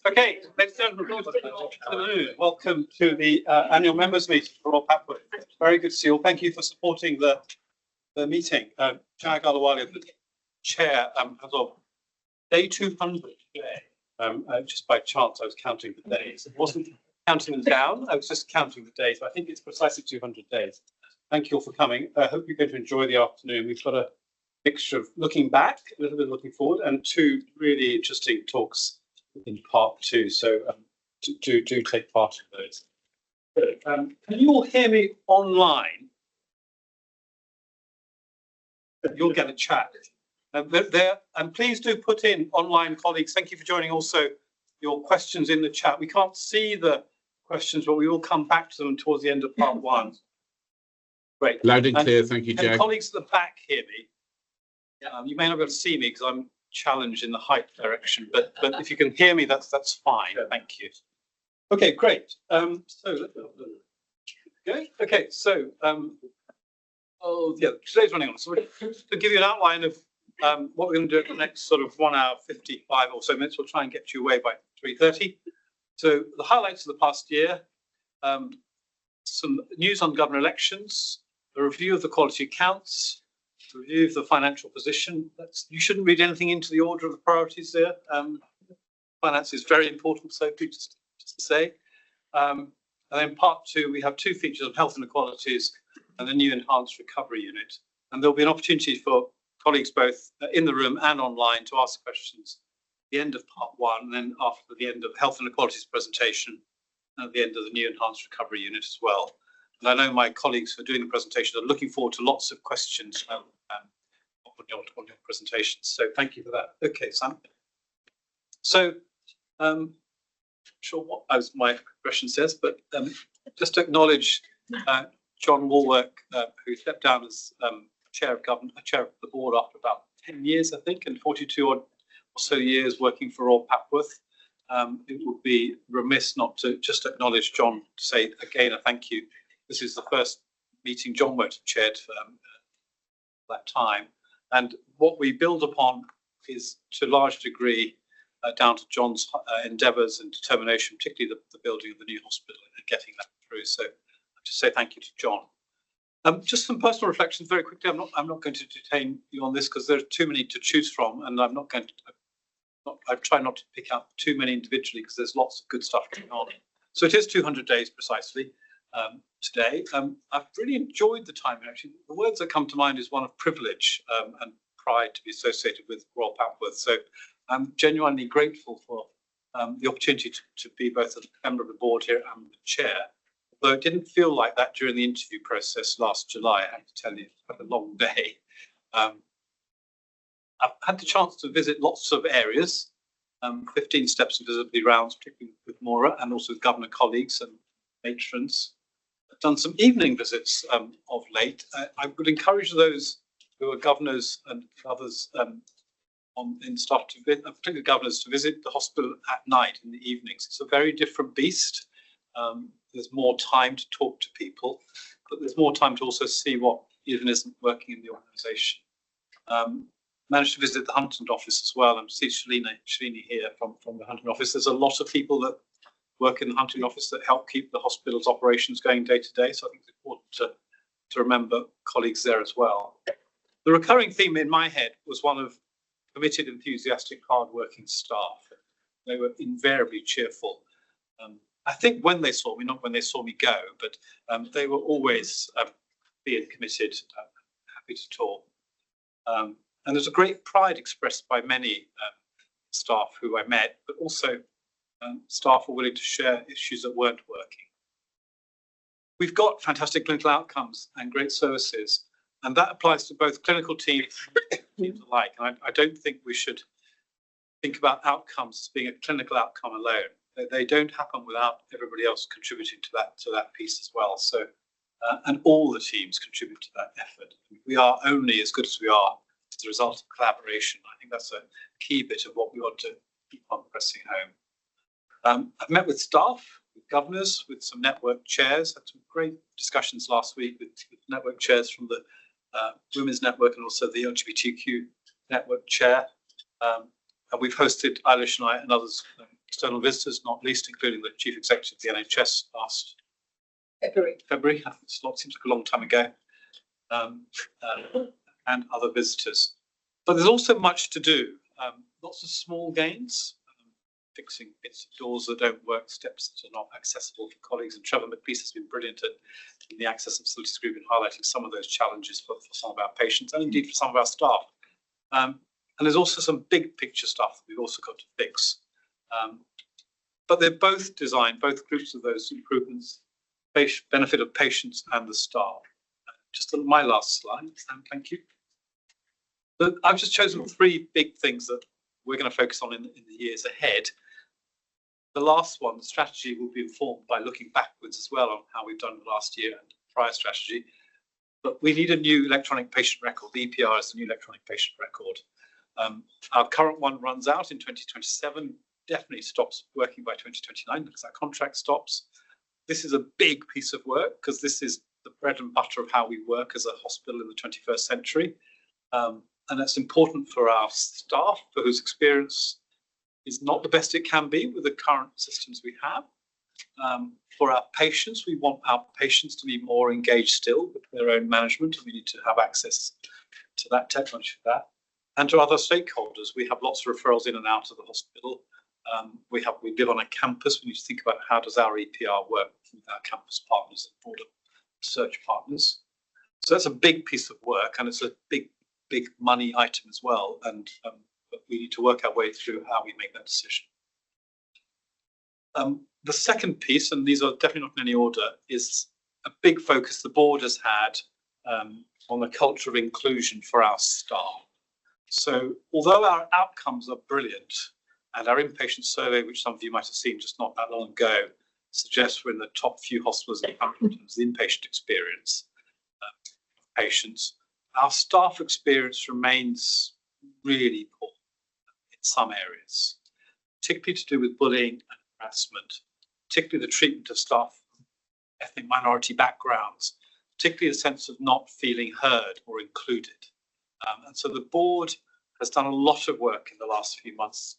Okay, ladies and gentlemen, good afternoon. Welcome to the annual members meeting for Royal Papworth. Very good to see you all. Thank you for supporting the meeting. Jag Alawali, the chair, as of day 200 today. Just by chance, I was counting the days. I wasn't counting them down. I was just counting the days. I think it's precisely 200 days. Thank you all for coming. I hope you're going to enjoy the afternoon. We've got a mixture of looking back, a little bit looking forward, and two really interesting talks in part two. So do take part in those. Can you all hear me online? You'll get a chat. And please do put in online, colleagues. Thank you for joining. Also, your questions in the chat. We can't see the questions, but we will come back to them towards the end of part one. Great. Loud and clear. Thank you, Jack. Can colleagues at the back hear me? You may not be able to see me because I'm challenged in the height direction, but if you can hear me, that's fine. Thank you. Okay, great. So today's running on. So to give you an outline of what we're going to do in the next sort of 1 hour 55 or so minutes, we'll try and get you away by 3:30. So the highlights of the past year, some news on governor elections, a review of the quality accounts, a review of the financial position. You shouldn't read anything into the order of the priorities there. Finance is very important, so just to say. And then part two, we have two features of health inequalities and the new enhanced recovery unit. And there'll be an opportunity for colleagues both in the room and online to ask questions at the end of part one, and then after the end of health inequalities presentation, and at the end of the new enhanced recovery unit as well. And I know my colleagues who are doing the presentation are looking forward to lots of questions on your presentations. So thank you for that. Okay, Sam. So sure what as my expression says, but just to acknowledge John Walwork, who stepped down as chair of the board after about 10 years, I think, and 42 or so years working for Royal Papworth. It would be remiss not to just acknowledge John, to say again a thank you. This is the first meeting John won't have chaired for that time. And what we build upon is to a large degree down to John's endeavours and determination, particularly the building of the new hospital and getting that through. So to say thank you to John. Just some personal reflections very quickly. I'm not going to detain you on this because there are too many to choose from, and I'm not going to. I try not to pick up too many individually because there's lots of good stuff going on. So it is 200 days precisely today. I've really enjoyed the time. Actually, the words that come to mind is one of privilege and pride to be associated with Royal Papworth. So I'm genuinely grateful for the opportunity to be both a member of the board here and the chair. Although it didn't feel like that during the interview process last July, I have to tell you, it's quite a long day. I've had the chance to visit lots of areas, 15 steps of visibility rounds, particularly with Maura and also with governor colleagues and matrons. I've done some evening visits of late. I would encourage those who are governors and others in staff to visit, particularly governors, to visit the hospital at night in the evenings. It's a very different beast. There's more time to talk to people, but there's more time to also see what even isn't working in the organisation. Managed to visit the Huntingdon office as well and see Shalini here from the Huntingdon office. There's a lot of people that work in the Huntingdon office that help keep the hospital's operations going day to day. So I think it's important to remember colleagues there as well. The recurring theme in my head was one of committed, enthusiastic, hard-working staff. They were invariably cheerful. I think when they saw me, not when they saw me go, but they were always being committed, happy to talk. And there's a great pride expressed by many staff who I met, but also staff were willing to share issues that weren't working. We've got fantastic clinical outcomes and great services, and that applies to both clinical teams and teams alike. And I don't think we should think about outcomes as being a clinical outcome alone. They don't happen without everybody else contributing to that piece as well. So, and all the teams contribute to that effort. We are only as good as we are as a result of collaboration. I think that's a key bit of what we want to keep on pressing home. I've met with staff, with governors, with some network chairs, had some great discussions last week with network chairs from the Women's Network and also the LGBTQ network chair. And we've hosted, Eilish and I and others, external visitors, not least including the Chief Executive of the NHS last February. It seems like a long time ago, and other visitors. But there's also much to do. Lots of small gains, fixing bits of doors that don't work, steps that are not accessible for colleagues. And Trevor McPeace has been brilliant in the Access and Facilities Group in highlighting some of those challenges for some of our patients and indeed for some of our staff. And there's also some big picture stuff that we've also got to fix. But they're both designed, both groups of those improvements, benefit of patients and the staff. Just on my last slide, thank you. But I've just chosen 3 big things that we're going to focus on in the years ahead. The last one, the strategy, will be informed by looking backwards as well on how we've done the last year and prior strategy. But we need a new electronic patient record. The EPR is the new electronic patient record. Our current one runs out in 2027, definitely stops working by 2029 because our contract stops. This is a big piece of work because this is the bread and butter of how we work as a hospital in the 21st century. And that's important for our staff, for whose experience is not the best it can be with the current systems we have. For our patients, we want our patients to be more engaged still with their own management, and we need to have access to that technology for that. And to other stakeholders, we have lots of referrals in and out of the hospital. We live on a campus. We need to think about how does our EPR work with our campus partners and broader research partners. So that's a big piece of work, and it's a big money item as well. And but we need to work our way through how we make that decision. The second piece, and these are definitely not in any order, is a big focus the board has had on the culture of inclusion for our staff. So although our outcomes are brilliant, and our inpatient survey, which some of you might have seen just not that long ago, suggests we're in the top few hospitals in the country in terms of the inpatient experience of patients, our staff experience remains really poor in some areas, particularly to do with bullying and harassment, particularly the treatment of staff from ethnic minority backgrounds, particularly the sense of not feeling heard or included. And so the board has done a lot of work in the last few months,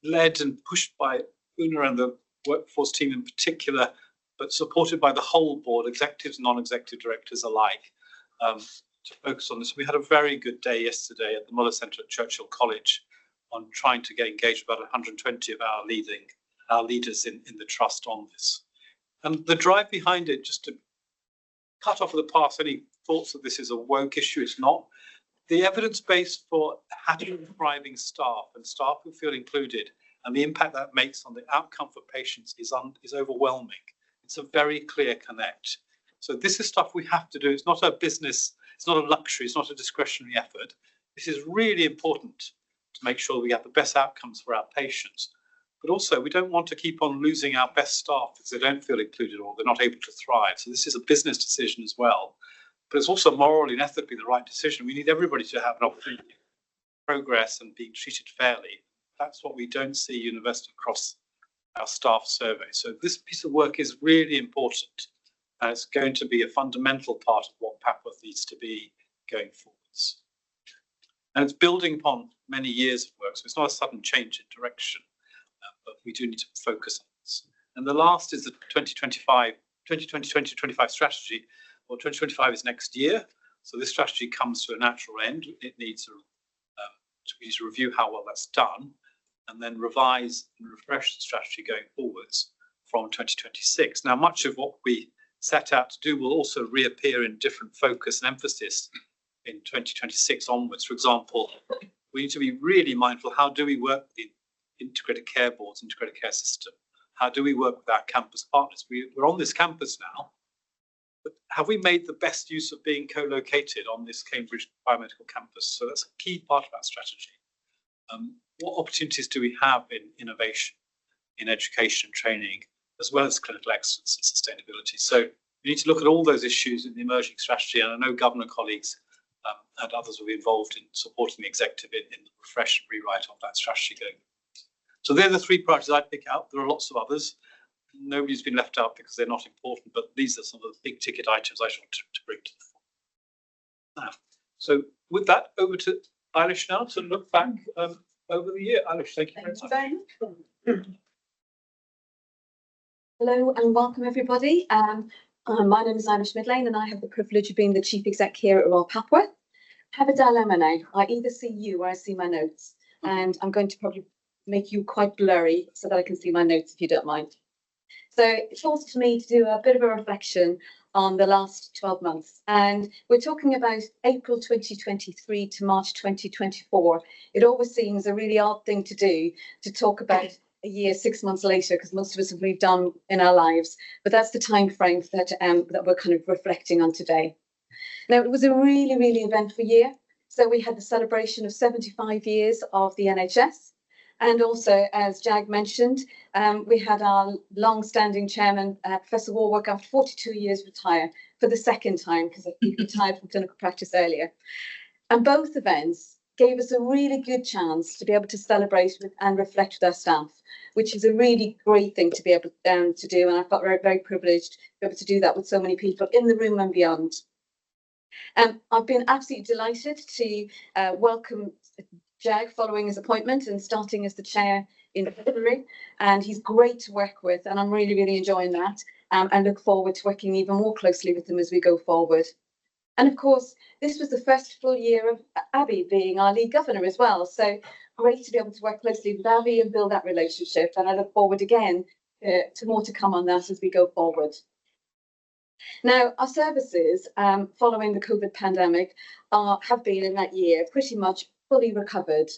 led and pushed by Una and the workforce team in particular, but supported by the whole board, executives and non-executive directors alike, to focus on this. We had a very good day yesterday at the Muller Centre at Churchill College on trying to get engaged about 120 of our leaders in the trust on this. And the drive behind it, just to cut off of the past any thoughts that this is a woke issue, it's not. The evidence base for happy and thriving staff and staff who feel included and the impact that makes on the outcome for patients is overwhelming. It's a very clear connect. So this is stuff we have to do. It's not a business, it's not a luxury, it's not a discretionary effort. This is really important to make sure we have the best outcomes for our patients. But also, we don't want to keep on losing our best staff because they don't feel included or they're not able to thrive. So this is a business decision as well. But it's also morally and ethically the right decision. We need everybody to have an opportunity to progress and be treated fairly. That's what we don't see universally across our staff survey. So this piece of work is really important. And it's going to be a fundamental part of what Papworth needs to be going forwards. And it's building upon many years of work. So it's not a sudden change in direction, but we do need to focus on this. And the last is the 2020-2025 strategy. Well, 2025 is next year. So this strategy comes to a natural end. It needs to review how well that's done and then revise and refresh the strategy going forwards from 2026. Now, much of what we set out to do will also reappear in different focus and emphasis in 2026 onwards. For example, we need to be really mindful, how do we work with the integrated care boards, integrated care system? How do we work with our campus partners? We're on this campus now, but have we made the best use of being co-located on this Cambridge biomedical campus? So that's a key part of our strategy. What opportunities do we have in innovation, in education and training, as well as clinical excellence and sustainability? So we need to look at all those issues in the emerging strategy, and I know governor colleagues and others will be involved in supporting the executive in the refresh and rewrite of that strategy going. So they're the 3 priorities I'd pick out. There are lots of others. Nobody's been left out because they're not important, but these are some of the big ticket items I want to bring to the fore. Now, so with that, over to Eilish now to look back over the year. Eilish, thank you very much. Hello and welcome everybody. My name is Eilish Midlane and I have the privilege of being the Chief Exec here at Royal Papworth. I have a dilemma now. I either see you or I see my notes, and I'm going to probably make you quite blurry so that I can see my notes if you don't mind. So it falls to me to do a bit of a reflection on the last 12 months. And we're talking about April 2023 to March 2024. It always seems a really odd thing to do, to talk about a year 6 months later, because most of us have moved on in our lives. But that's the time frame that we're kind of reflecting on today. Now, it was a really, really eventful year. So we had the celebration of 75 years of the NHS. And also, as Jag mentioned, we had our long-standing chairman, Professor Warwick, after 42 years retire for the second time, because he retired from clinical practice earlier. And both events gave us a really good chance to be able to celebrate with and reflect with our staff, which is a really great thing to be able to do. And I felt very, very privileged to be able to do that with so many people in the room and beyond. I've been absolutely delighted to welcome Jag following his appointment and starting as the chair in February, and he's great to work with, and I'm really, really enjoying that, and look forward to working even more closely with him as we go forward. And of course, this was the first full year of Abby being our lead governor as well, so great to be able to work closely with Abby and build that relationship, and I look forward again to more to come on that as we go forward. Now, our services following the COVID pandemic have been in that year pretty much fully recovered,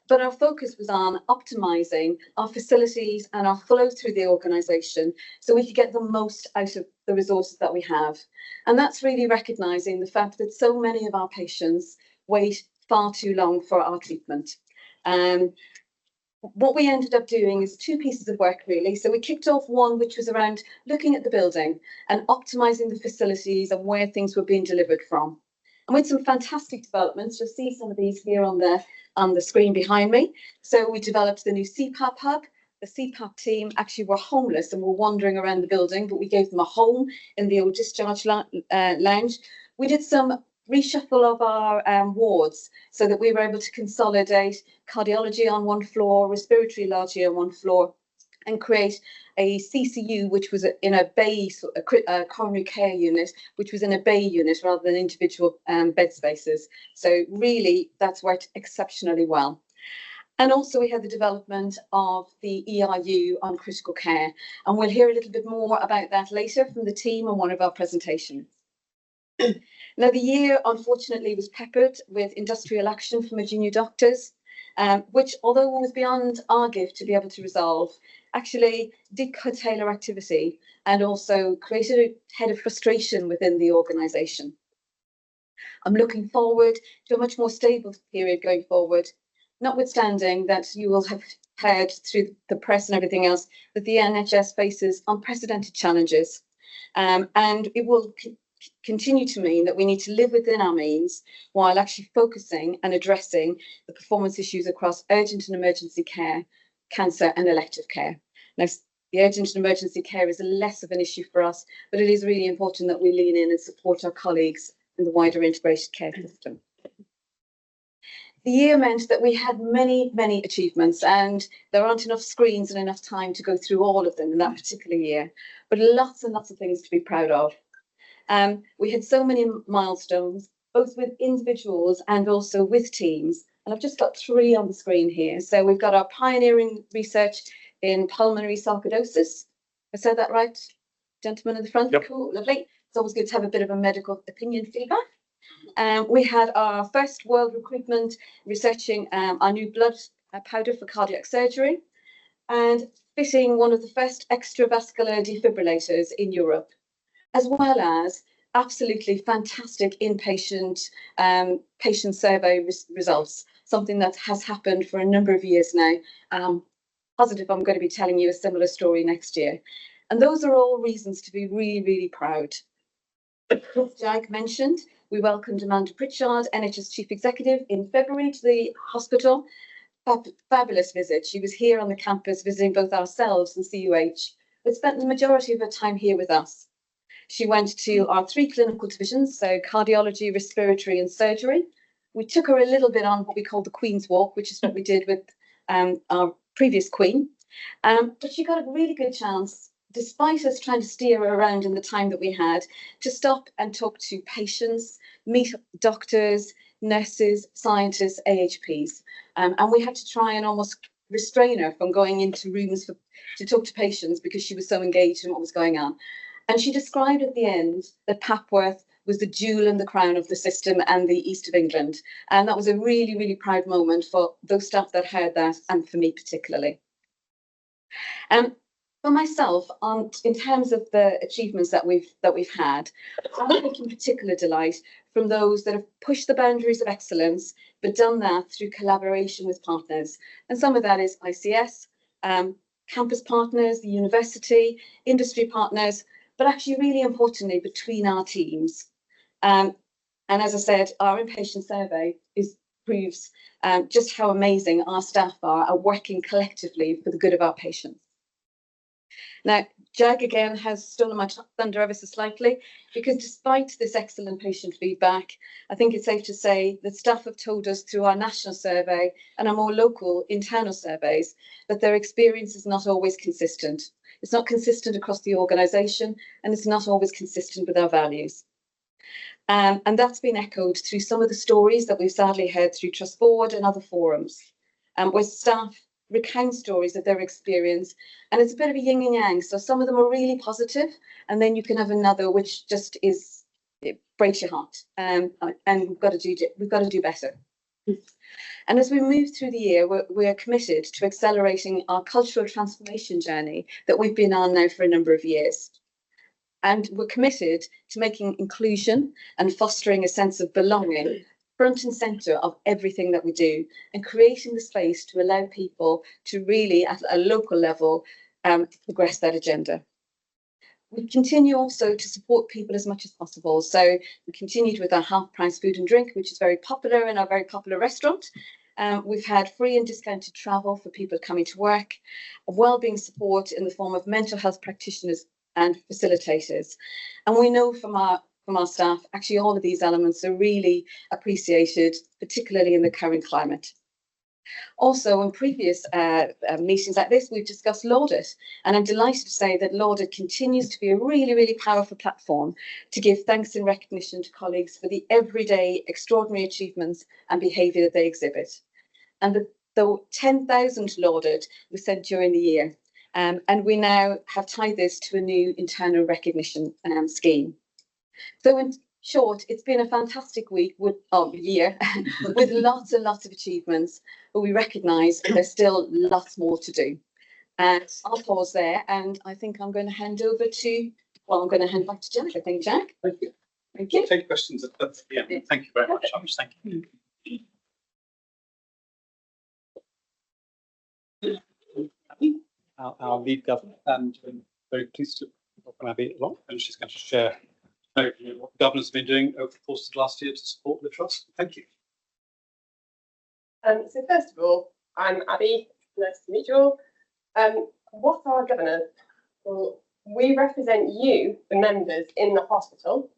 but our focus was on optimising our facilities and our flow through the organisation so we could get the most out of the resources that we have. And that's really recognising the fact that so many of our patients wait far too long for our treatment. What we ended up doing is two pieces of work, really. So we kicked off one, which was around looking at the building and optimising the facilities and where things were being delivered from. And with some fantastic developments, you'll see some of these here on the screen behind me. So we developed the new CPAP hub. The CPAP team actually were homeless and were wandering around the building, but we gave them a home in the old discharge lounge. We did some reshuffle of our wards so that we were able to consolidate cardiology on one floor, respiratory largely on one floor, and create a CCU, which was in a bay, a coronary care unit, which was in a bay unit rather than individual bed spaces. So really, that's worked exceptionally well. And also we had the development of the ERU on critical care. And we'll hear a little bit more about that later from the team on one of our presentations. Now, the year, unfortunately, was peppered with industrial action from our junior doctors, which, although was beyond our gift to be able to resolve, actually did curtail our activity and also created a head of frustration within the organisation. I'm looking forward to a much more stable period going forward, notwithstanding that you will have heard through the press and everything else that the NHS faces unprecedented challenges, and it will continue to mean that we need to live within our means while actually focusing and addressing the performance issues across urgent and emergency care, cancer and elective care. Now, the urgent and emergency care is less of an issue for us, but it is really important that we lean in and support our colleagues in the wider integrated care system. The year meant that we had many, many achievements, and there aren't enough screens and enough time to go through all of them in that particular year, but lots and lots of things to be proud of. We had so many milestones, both with individuals and also with teams. And I've just got three on the screen here. So we've got our pioneering research in pulmonary sarcoidosis. I said that right, gentleman in the front? Yep. Cool, lovely. It's always good to have a bit of a medical opinion feedback. We had our first world recruitment researching our new blood powder for cardiac surgery and fitting one of the first extravascular defibrillators in Europe, as well as absolutely fantastic inpatient patient survey results, something that has happened for a number of years now. Positive I'm going to be telling you a similar story next year. And those are all reasons to be really, really proud. As Jag mentioned, we welcomed Amanda Pritchard, NHS Chief Executive, in February to the hospital. Fabulous visit. She was here on the campus visiting both ourselves and CUH, but spent the majority of her time here with us. She went to our three clinical divisions, so cardiology, respiratory and surgery, we took her a little bit on what we call the Queen's Walk, which is what we did with our previous Queen. But she got a really good chance, despite us trying to steer her around in the time that we had, to stop and talk to patients, meet doctors, nurses, scientists, AHPs. And we had to try and almost restrain her from going into rooms to talk to patients because she was so engaged in what was going on. And she described at the end that Papworth was the jewel in the crown of the system and the East of England. And that was a really, really proud moment for those staff that heard that, and for me particularly. For myself, in terms of the achievements that we've had, I take in particular delight from those that have pushed the boundaries of excellence, but done that through collaboration with partners. And some of that is ICS, campus partners, the university, industry partners, but actually really importantly between our teams. And as I said, our inpatient survey proves just how amazing our staff are at working collectively for the good of our patients. Now, Jag again has stolen my thunder ever so slightly, because despite this excellent patient feedback, I think it's safe to say that staff have told us through our national survey and our more local internal surveys that their experience is not always consistent. It's not consistent across the organisation, and it's not always consistent with our values. And that's been echoed through some of the stories that we've sadly heard through Trust Board and other forums, where staff recount stories of their experience, and it's a bit of a yin and yang. So some of them are really positive, and then you can have another which just it breaks your heart. And we've got to do better. And as we move through the year, we're committed to accelerating our cultural transformation journey that we've been on now for a number of years. And we're committed to making inclusion and fostering a sense of belonging front and centre of everything that we do, and creating the space to allow people to really, at a local level, progress that agenda. We continue also to support people as much as possible. So we continued with our half price food and drink, which is very popular in our very popular restaurant. We've had free and discounted travel for people coming to work, wellbeing support in the form of mental health practitioners and facilitators. And we know from our staff, actually all of these elements are really appreciated, particularly in the current climate. Also, in previous meetings like this, we've discussed Laudit, and I'm delighted to say that Laudit continues to be a really, really powerful platform to give thanks and recognition to colleagues for the everyday extraordinary achievements and behaviour that they exhibit. And the 10,000 Laudit was sent during the year, and we now have tied this to a new internal recognition scheme. So in short, it's been a fantastic year with lots and lots of achievements, but we recognise there's still lots more to do. And I'll pause there, and I think I'm going to hand back to Jack. I think, Jack. Thank you. Thank you. Take questions at the end. Thank you very much. Thank you. Our lead governor, and I'm very pleased to welcome Abby along, and she's going to share what the governors have been doing over the course of the last year to support the trust. Thank you. So first of all, I'm Abby. Nice to meet you all. What are governors? Well, we represent you, the members in the hospital,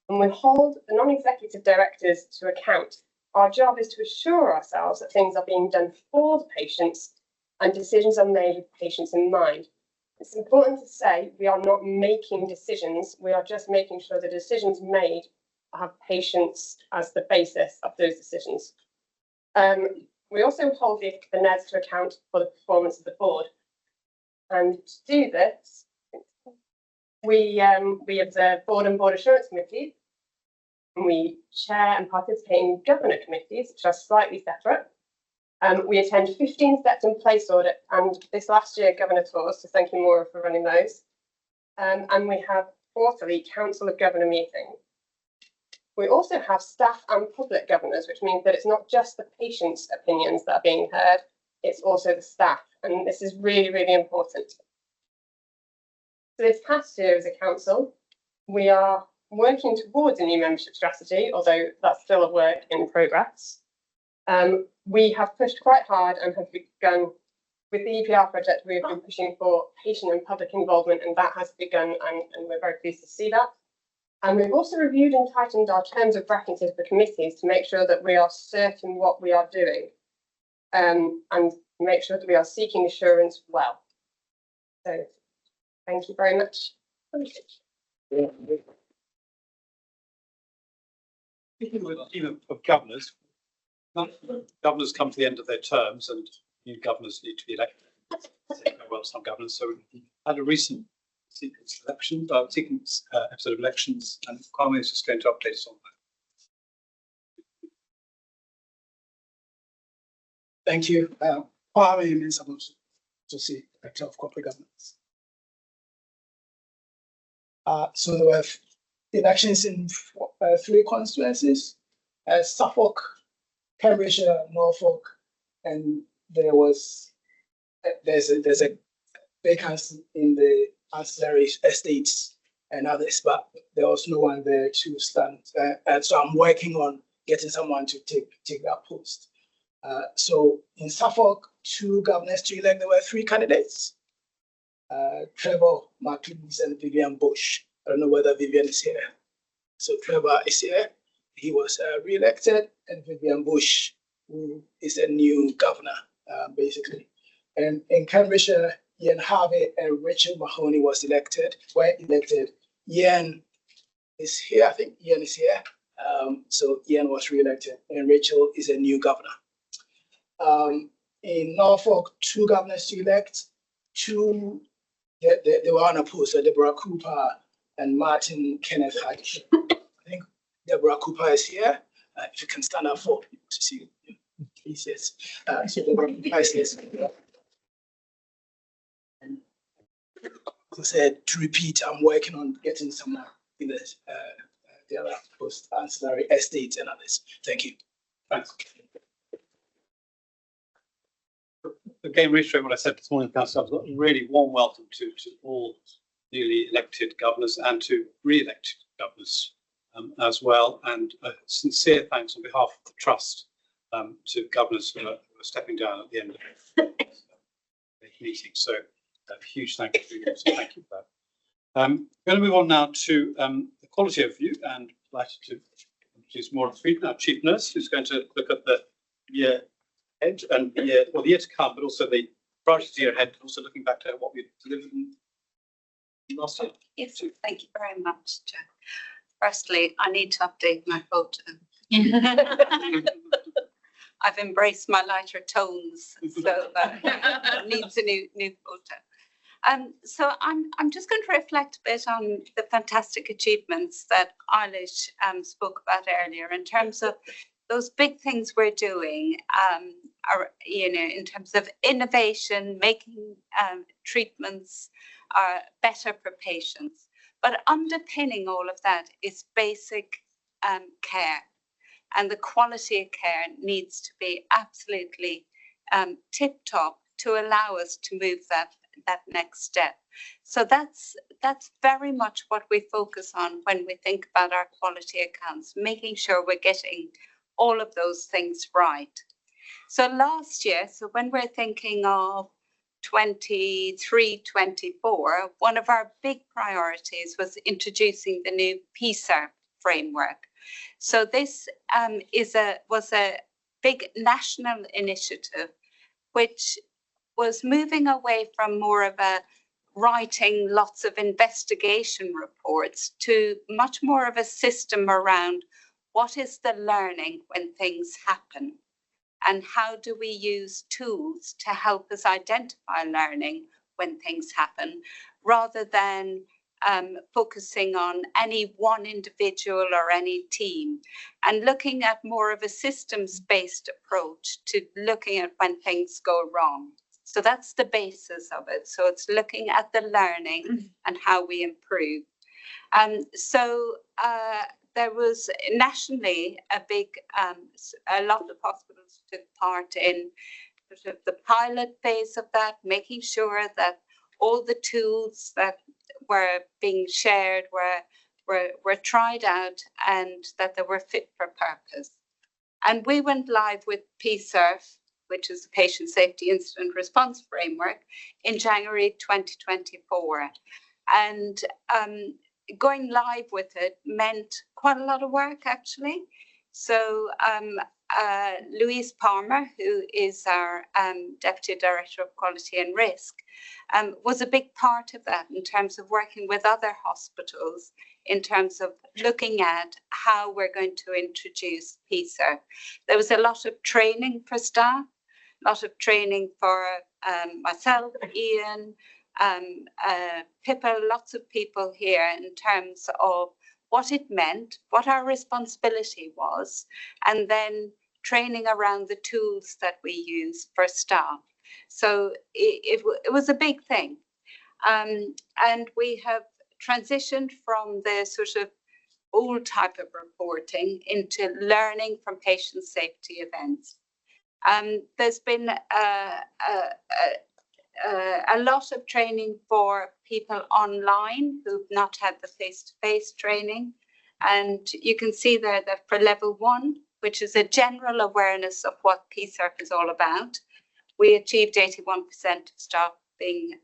and we hold the non-executive directors to account. Our job is to assure ourselves that things are being done for the patients and decisions are made with patients in mind. It's important to say we are not making decisions. We are just making sure the decisions made have patients as the basis of those decisions. We also hold the NEDs to account for the performance of the board. And to do this, we observe board and board assurance committees, and we chair and participate in governor committees, which are slightly separate. We attend 15 steps in place audit, and this last year governor tours, so thank you Maura for running those. And we have quarterly council of governor meetings. We also have staff and public governors, which means that it's not just the patients' opinions that are being heard, it's also the staff, and this is really, really important. So this past year as a council, we are working towards a new membership strategy, although that's still a work in progress. We have pushed quite hard and have begun with the EPR project. We've been pushing for patient and public involvement, and that has begun, and we're very pleased to see that. And we've also reviewed and tightened our terms of references for committees to make sure that we are certain what we are doing, and make sure that we are seeking assurance well. So thank you very much. Speaking with a team of governors, governors come to the end of their terms and new governors need to be elected. Well, some governors. So we had a recent sequence episode of elections, and Kwame is just going to update us on that. Thank you. Kwame means Associate Director of Corporate Governance. So there were elections in 3 constituencies: Suffolk, Cambridgeshire, Norfolk, and there's a vacancy in the ancillary estates and others, but there was no one there to stand. And so I'm working on getting someone to take that post. So in Suffolk, 2 governors to elect, there were 3 candidates: Trevor McLeese and Vivian Bush. I don't know whether Vivian is here. So Trevor is here. He was re-elected, and Vivian Bush, who is a new governor, basically. And in Cambridgeshire, Ian Harvey and Rachel Mahoney were elected. Ian is here, I think Ian is here. So Ian was re-elected, and Rachel is a new governor. In Norfolk, 2 governors to elect, 2 they were unopposed, Deborah Cooper and Martin Kenneth Hatch. I think Deborah Cooper is here. If you can stand up for people to see you, please, yes. So Deborah Cooper is here. And as I said, to repeat, I'm working on getting someone in the other post ancillary estates and others. Thank you. Thanks. Again, reiterate what I said this morning, Councillor. I've got a really warm welcome to all newly elected governors and to re-elected governors as well. And a sincere thanks on behalf of the Trust to governors who are stepping down at the end of the meeting. So a huge thank you to you. So thank you for that. I'm going to move on now to the quality overview, and delighted to introduce Maura Friedman, our Chief Nurse, who's going to look at the year ahead and the year to come, but also the priorities year ahead, also looking back to what we've delivered last year. Yes, thank you very much, Joe. Firstly, I need to update my photo. I've embraced my lighter tones, so it needs a new photo. So I'm just going to reflect a bit on the fantastic achievements that Eilish spoke about earlier in terms of those big things we're doing, in terms of innovation, making treatments better for patients. But underpinning all of that is basic care, and the quality of care needs to be absolutely tip-top to allow us to move that next step. So that's very much what we focus on when we think about our quality accounts, making sure we're getting all of those things right. So last year, so when we're thinking of 23-24, one of our big priorities was introducing the new PISA framework. So this was a big national initiative which was moving away from more of a writing lots of investigation reports to much more of a system around what is the learning when things happen, and how do we use tools to help us identify learning when things happen, rather than focusing on any one individual or any team, and looking at more of a systems-based approach to looking at when things go wrong. So that's the basis of it. So it's looking at the learning and how we improve. There was nationally a lot of hospitals took part in sort of the pilot phase of that, making sure that all the tools that were being shared were tried out and that they were fit for purpose. And we went live with PSERF, which is the Patient Safety Incident Response Framework, in January 2024. And going live with it meant quite a lot of work, actually. So Louise Palmer, who is our Deputy Director of Quality and Risk, was a big part of that in terms of working with other hospitals, in terms of looking at how we're going to introduce PISA. There was a lot of training for staff, a lot of training for myself, Ian, Pippa, lots of people here in terms of what it meant, what our responsibility was, and then training around the tools that we use for staff. So it was a big thing. And we have transitioned from the sort of old type of reporting into learning from patient safety events. There's been a lot of training for people online who've not had the face-to-face training. And you can see there that for level 1, which is a general awareness of what PSARC is all about, we achieved 81% of staff being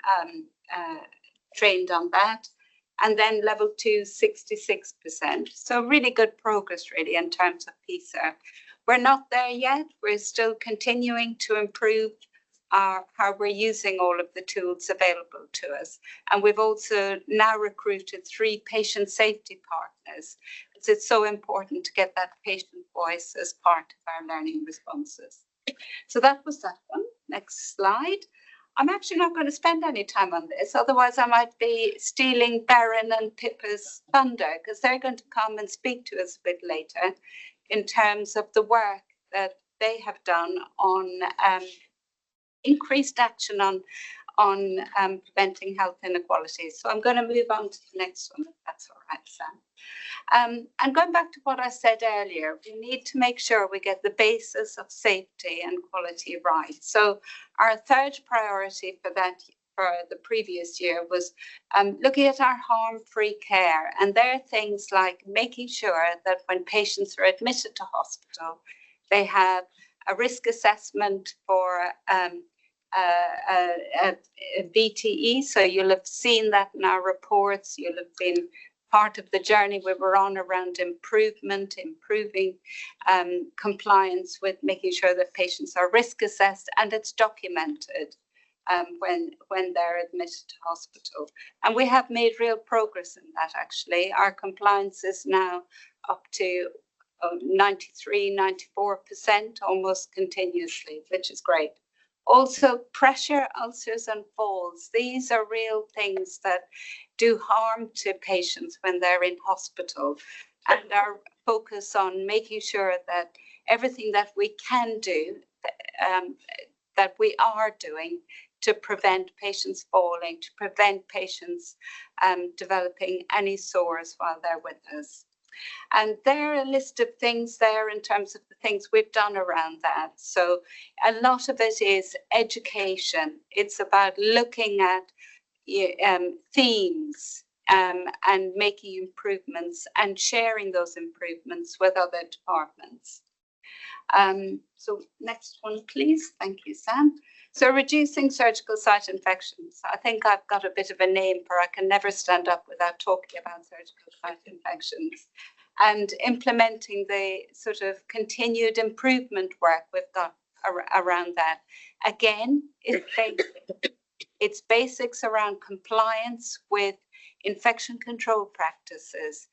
trained on that. And then level 2, 66%. So really good progress really in terms of PSARC. We're not there yet. We're still continuing to improve how we're using all of the tools available to us. And we've also now recruited 3 patient safety partners. It's so important to get that patient voice as part of our learning responses. So that was that one. Next slide. I'm actually not going to spend any time on this, otherwise I might be stealing Baron and Pippa's thunder, because they're going to come and speak to us a bit later in terms of the work that they have done on increased action on preventing health inequalities. So I'm going to move on to the next one, if that's all right, Sam. And going back to what I said earlier, we need to make sure we get the basis of safety and quality right. So our third priority for that, for the previous year, was looking at our harm-free care. And there are things like making sure that when patients are admitted to hospital, they have a risk assessment for a VTE. So you'll have seen that in our reports. You'll have been part of the journey we were on around improving compliance with making sure that patients are risk assessed, and it's documented when they're admitted to hospital. And we have made real progress in that, actually. Our compliance is now up to 93, 94% almost continuously, which is great. Also, pressure, ulcers and falls. These are real things that do harm to patients when they're in hospital. And our focus on making sure that everything that we can do, that we are doing to prevent patients falling, to prevent patients developing any sores while they're with us. And there are a list of things there in terms of the things we've done around that. So a lot of it is education. It's about looking at themes and making improvements and sharing those improvements with other departments. So next one, please. Thank you, Sam. So reducing surgical site infections. I think I've got a bit of a name for I can never stand up without talking about surgical site infections, and implementing the sort of continued improvement work we've got around that. Again, it's basics around compliance with infection control practices,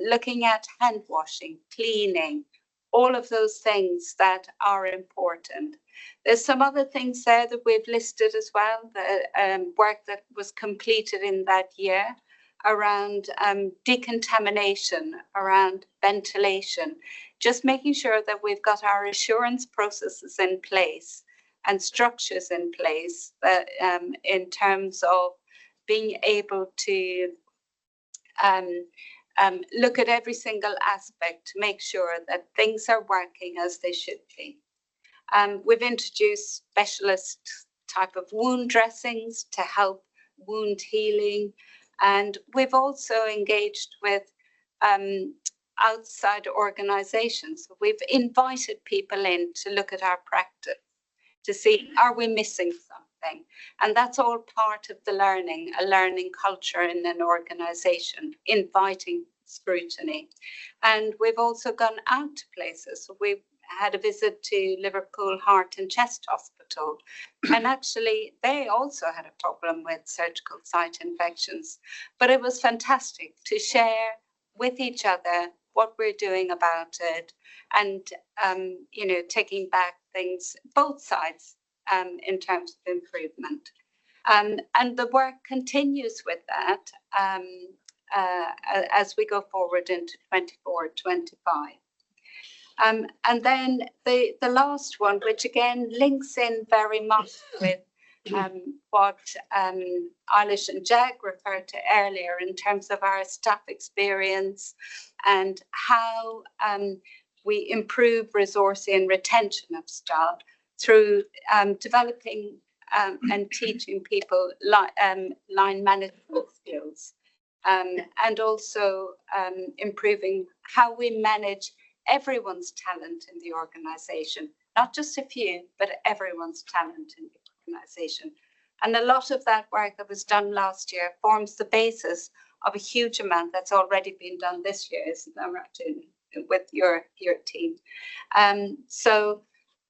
looking at hand washing, cleaning, all of those things that are important. There's some other things there that we've listed as well, the work that was completed in that year around decontamination, around ventilation, just making sure that we've got our assurance processes in place and structures in place that, in terms of being able to look at every single aspect to make sure that things are working as they should be. We've introduced specialist type of wound dressings to help wound healing. And we've also engaged with outside organizations. We've invited people in to look at our practice to see, are we missing something? thing. And that's all part of the learning, a learning culture in an organisation, inviting scrutiny. And we've also gone out to places. We had a visit to Liverpool Heart and Chest Hospital, and actually they also had a problem with surgical site infections. But it was fantastic to share with each other what we're doing about it, and you know, taking back things, both sides, in terms of improvement. And the work continues with that as we go forward into 24-25. And then the last one, which again links in very much with what Eilish and Jag referred to earlier in terms of our staff experience and how we improve resourcing and retention of staff through developing and teaching people line management skills, and also improving how we manage everyone's talent in the organisation, not just a few, but everyone's talent in the organisation. And a lot of that work that was done last year forms the basis of a huge amount that's already been done this year, isn't that right, with your team? So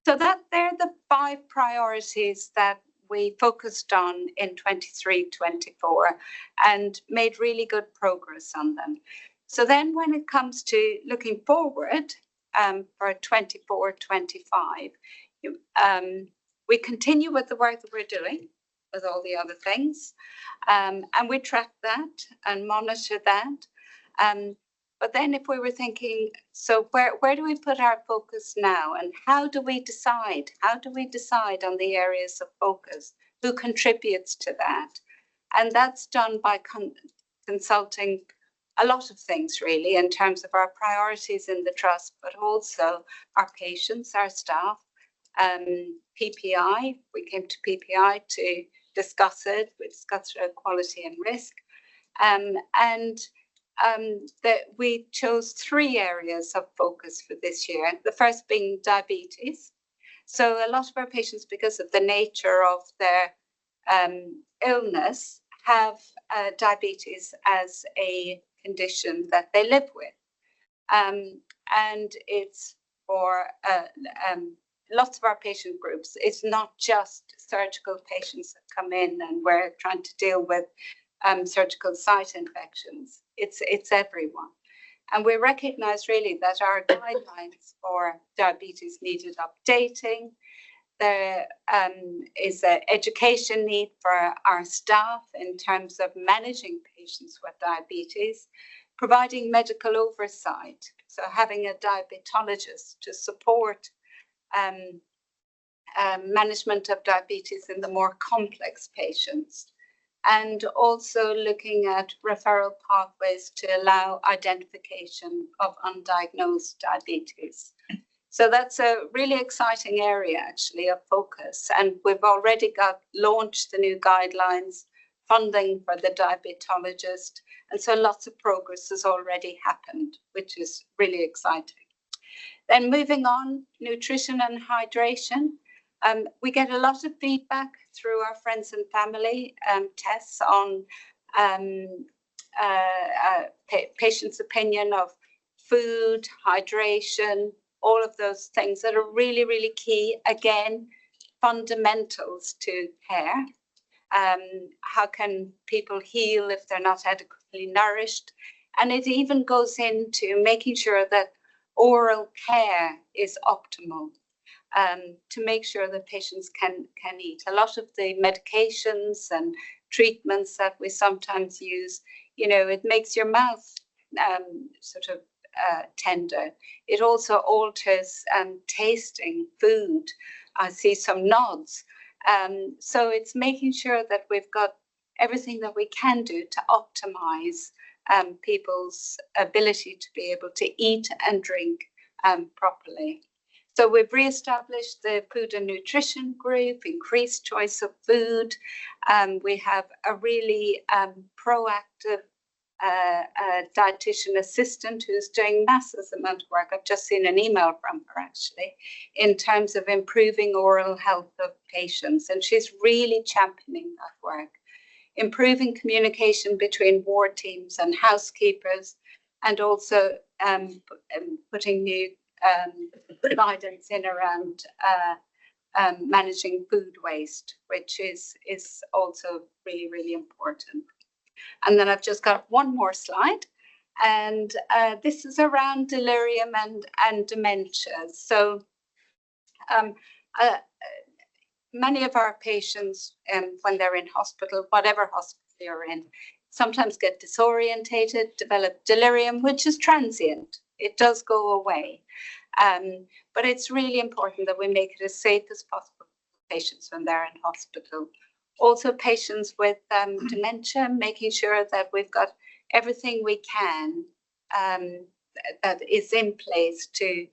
that they're the 5 priorities that we focused on in 23-24 and made really good progress on them. So then when it comes to looking forward for 24-25, we continue with the work that we're doing with all the other things, and we track that and monitor that. But then if we were thinking, so where do we put our focus now, and how do we decide? How do we decide on the areas of focus? Who contributes to that? And that's done by consulting a lot of things really in terms of our priorities in the trust, but also our patients, our staff, PPI. We came to PPI to discuss it. We discussed quality and risk. That we chose 3 areas of focus for this year. The first being diabetes. So a lot of our patients, because of the nature of their illness, have diabetes as a condition that they live with. And it's for lots of our patient groups. It's not just surgical patients that come in and we're trying to deal with surgical site infections. It's everyone. And we recognize really that our guidelines for diabetes needed updating. There is an education need for our staff in terms of managing patients with diabetes, providing medical oversight, so having a diabetologist to support management of diabetes in the more complex patients, and also looking at referral pathways to allow identification of undiagnosed diabetes. So that's a really exciting area actually of focus, and we've already launched the new guidelines, funding for the diabetologist, and so lots of progress has already happened, which is really exciting. Then moving on, nutrition and hydration. We get a lot of feedback through our friends and family tests on patients' opinion of food, hydration, all of those things that are really, really key. Again, fundamentals to care. How can people heal if they're not adequately nourished? And it even goes into making sure that oral care is optimal. To make sure that patients can eat. A lot of the medications and treatments that we sometimes use, you know, it makes your mouth sort of tender. It also alters tasting food. I see some nods. So it's making sure that we've got everything that we can do to optimize people's ability to be able to eat and drink properly. So we've re-established the food and nutrition group, increased choice of food. We have a really proactive a dietitian assistant who's doing massive amount of work. I've just seen an email from her actually, in terms of improving oral health of patients, and she's really championing that work. Improving communication between ward teams and housekeepers, and also putting new guidance in around managing food waste, which is also really, really important. And then I've just got one more slide, and this is around delirium and dementia. So many of our patients, when they're in hospital, whatever hospital you're in, sometimes get disorientated, develop delirium, which is transient. It does go away. But it's really important that we make it as safe as possible for patients when they're in hospital. Also, patients with dementia, making sure that we've got everything we can that is in place to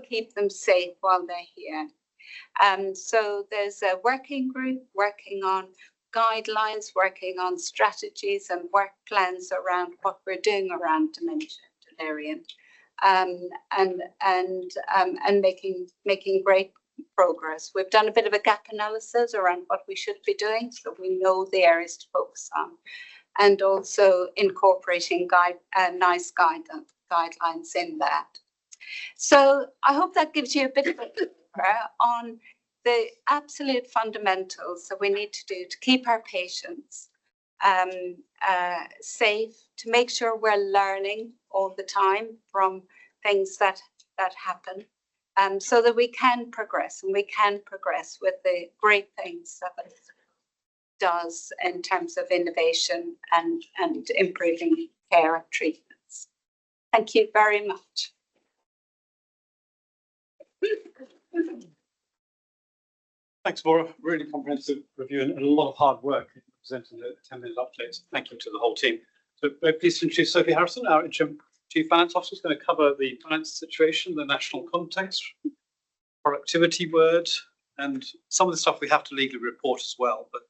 keep them safe while they're here. So there's a working group working on guidelines, working on strategies and work plans around what we're doing around dementia, delirium, and making great progress. We've done a bit of a gap analysis around what we should be doing, so we know the areas to focus on, and also incorporating nice guidelines in that. So I hope that gives you a bit of a picture on the absolute fundamentals that we need to do to keep our patients safe, to make sure we're learning all the time from things that happen, so that we can progress, and we can progress with the great things that it does in terms of innovation and improving care and treatments. Thank you very much. Thanks, Maura. Really comprehensive review and a lot of hard work in presenting the 10-minute update. Thank you to the whole team. So very pleased to introduce Sophie Harrison, our interim Chief Finance Officer, is going to cover the finance situation, the national context, productivity word, and some of the stuff we have to legally report as well, but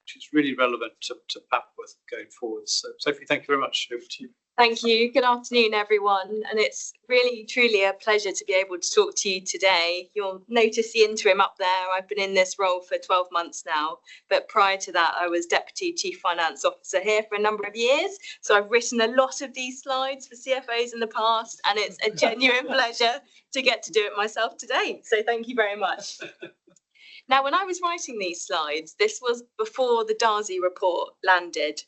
which is really relevant to Papworth going forward. So Sophie, thank you very much. Over to you. Thank you. Good afternoon, everyone. And it's really, truly a pleasure to be able to talk to you today. You'll notice the interim up there. I've been in this role for 12 months now, but prior to that, I was Deputy Chief Finance Officer here for a number of years. So I've written a lot of these slides for CFOs in the past, and it's a genuine pleasure to get to do it myself today. So thank you very much. Now, when I was writing these slides, this was before the Darcy report landed.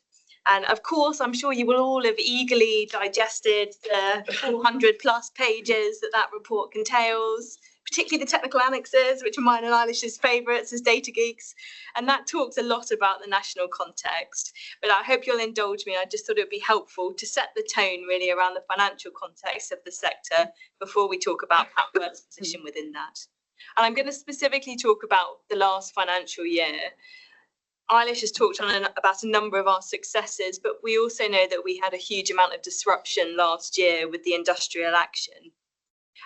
And of course, I'm sure you will all have eagerly digested the 400 plus pages that report contains, particularly the technical annexes, which are mine and Eilish's favourites as data geeks. And that talks a lot about the national context. But I hope you'll indulge me. I just thought it would be helpful to set the tone really around the financial context of the sector before we talk about Papworth's position within that. And I'm going to specifically talk about the last financial year. Eilish has talked about a number of our successes, but we also know that we had a huge amount of disruption last year with the industrial action.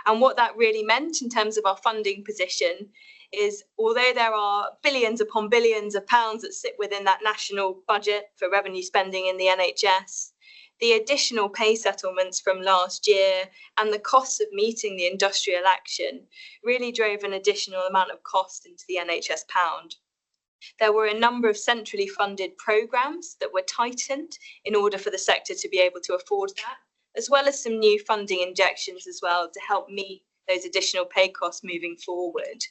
And what that really meant in terms of our funding position is, although there are billions upon billions of pounds that sit within that national budget for revenue spending in the NHS, the additional pay settlements from last year and the costs of meeting the industrial action really drove an additional amount of cost into the NHS pound. There were a number of centrally funded programmes that were tightened in order for the sector to be able to afford that, as well as some new funding injections as well to help meet those additional pay costs moving forward.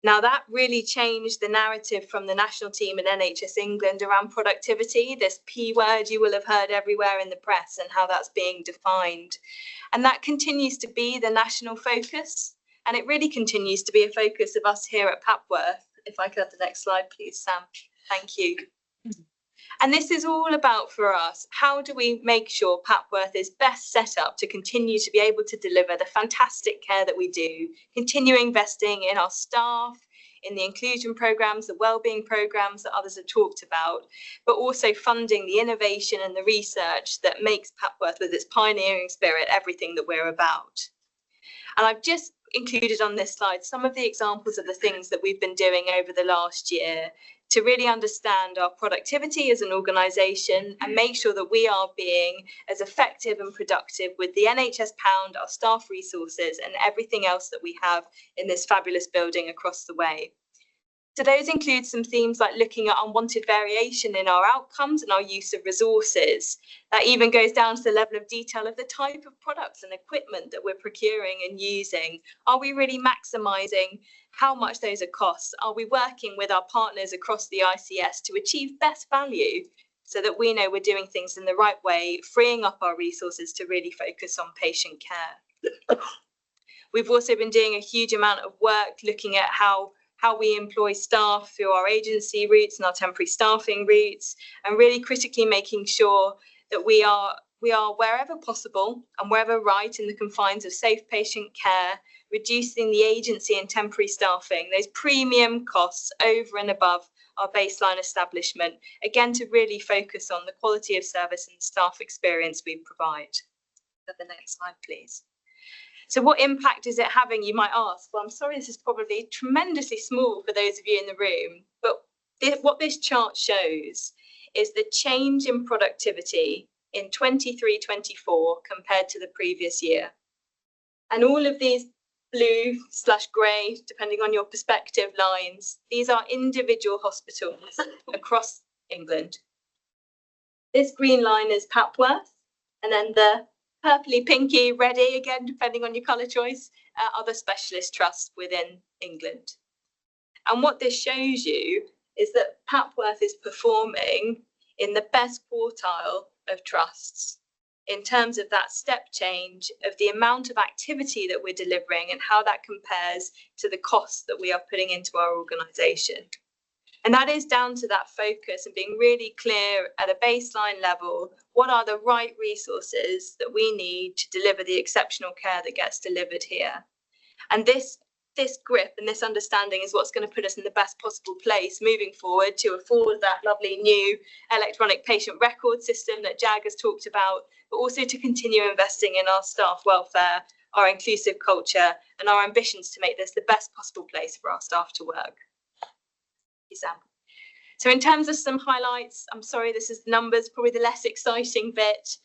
Now, that really changed the narrative from the national team and NHS England around productivity, this P word you will have heard everywhere in the press and how that's being defined. And that continues to be the national focus. And it really continues to be a focus of us here at Papworth. If I could have the next slide, please, Sam. Thank you. And this is all about, for us, how do we make sure Papworth is best set up to continue to be able to deliver the fantastic care that we do, continue investing in our staff, in the inclusion programmes, the wellbeing programmes that others have talked about, but also funding the innovation and the research that makes Papworth, with its pioneering spirit, everything that we're about. And I've just included on this slide some of the examples of the things that we've been doing over the last year to really understand our productivity as an organisation and make sure that we are being as effective and productive with the NHS pound, our staff resources and everything else that we have in this fabulous building across the way. So those include some themes like looking at unwanted variation in our outcomes and our use of resources. That even goes down to the level of detail of the type of products and equipment that we're procuring and using. Are we really maximising how much those are costs? Are we working with our partners across the ICS to achieve best value so that we know we're doing things in the right way, freeing up our resources to really focus on patient care? We've also been doing a huge amount of work looking at how we employ staff through our agency routes and our temporary staffing routes, and really critically making sure that we are wherever possible and wherever right in the confines of safe patient care, reducing the agency and temporary staffing, those premium costs over and above our baseline establishment, again, to really focus on the quality of service and staff experience we provide. The next slide, please. So what impact is it having, you might ask? Well, I'm sorry, this is probably tremendously small for those of you in the room, but what this chart shows is the change in productivity in 23-24 compared to the previous year. And all of these blue/grey, depending on your perspective, lines, these are individual hospitals across England. This green line is Papworth, and then the purpley, pinky, reddy, again, depending on your colour choice, other specialist trusts within England. And what this shows you is that Papworth is performing in the best quartile of trusts in terms of that step change of the amount of activity that we're delivering and how that compares to the costs that we are putting into our organisation. And that is down to that focus and being really clear at a baseline level, what are the right resources that we need to deliver the exceptional care that gets delivered here. And this grip and this understanding is what's going to put us in the best possible place moving forward to afford that lovely new electronic patient record system that Jag has talked about, but also to continue investing in our staff welfare, our inclusive culture, and our ambitions to make this the best possible place for our staff to work. So in terms of some highlights, I'm sorry, this is the numbers, probably the less exciting bit,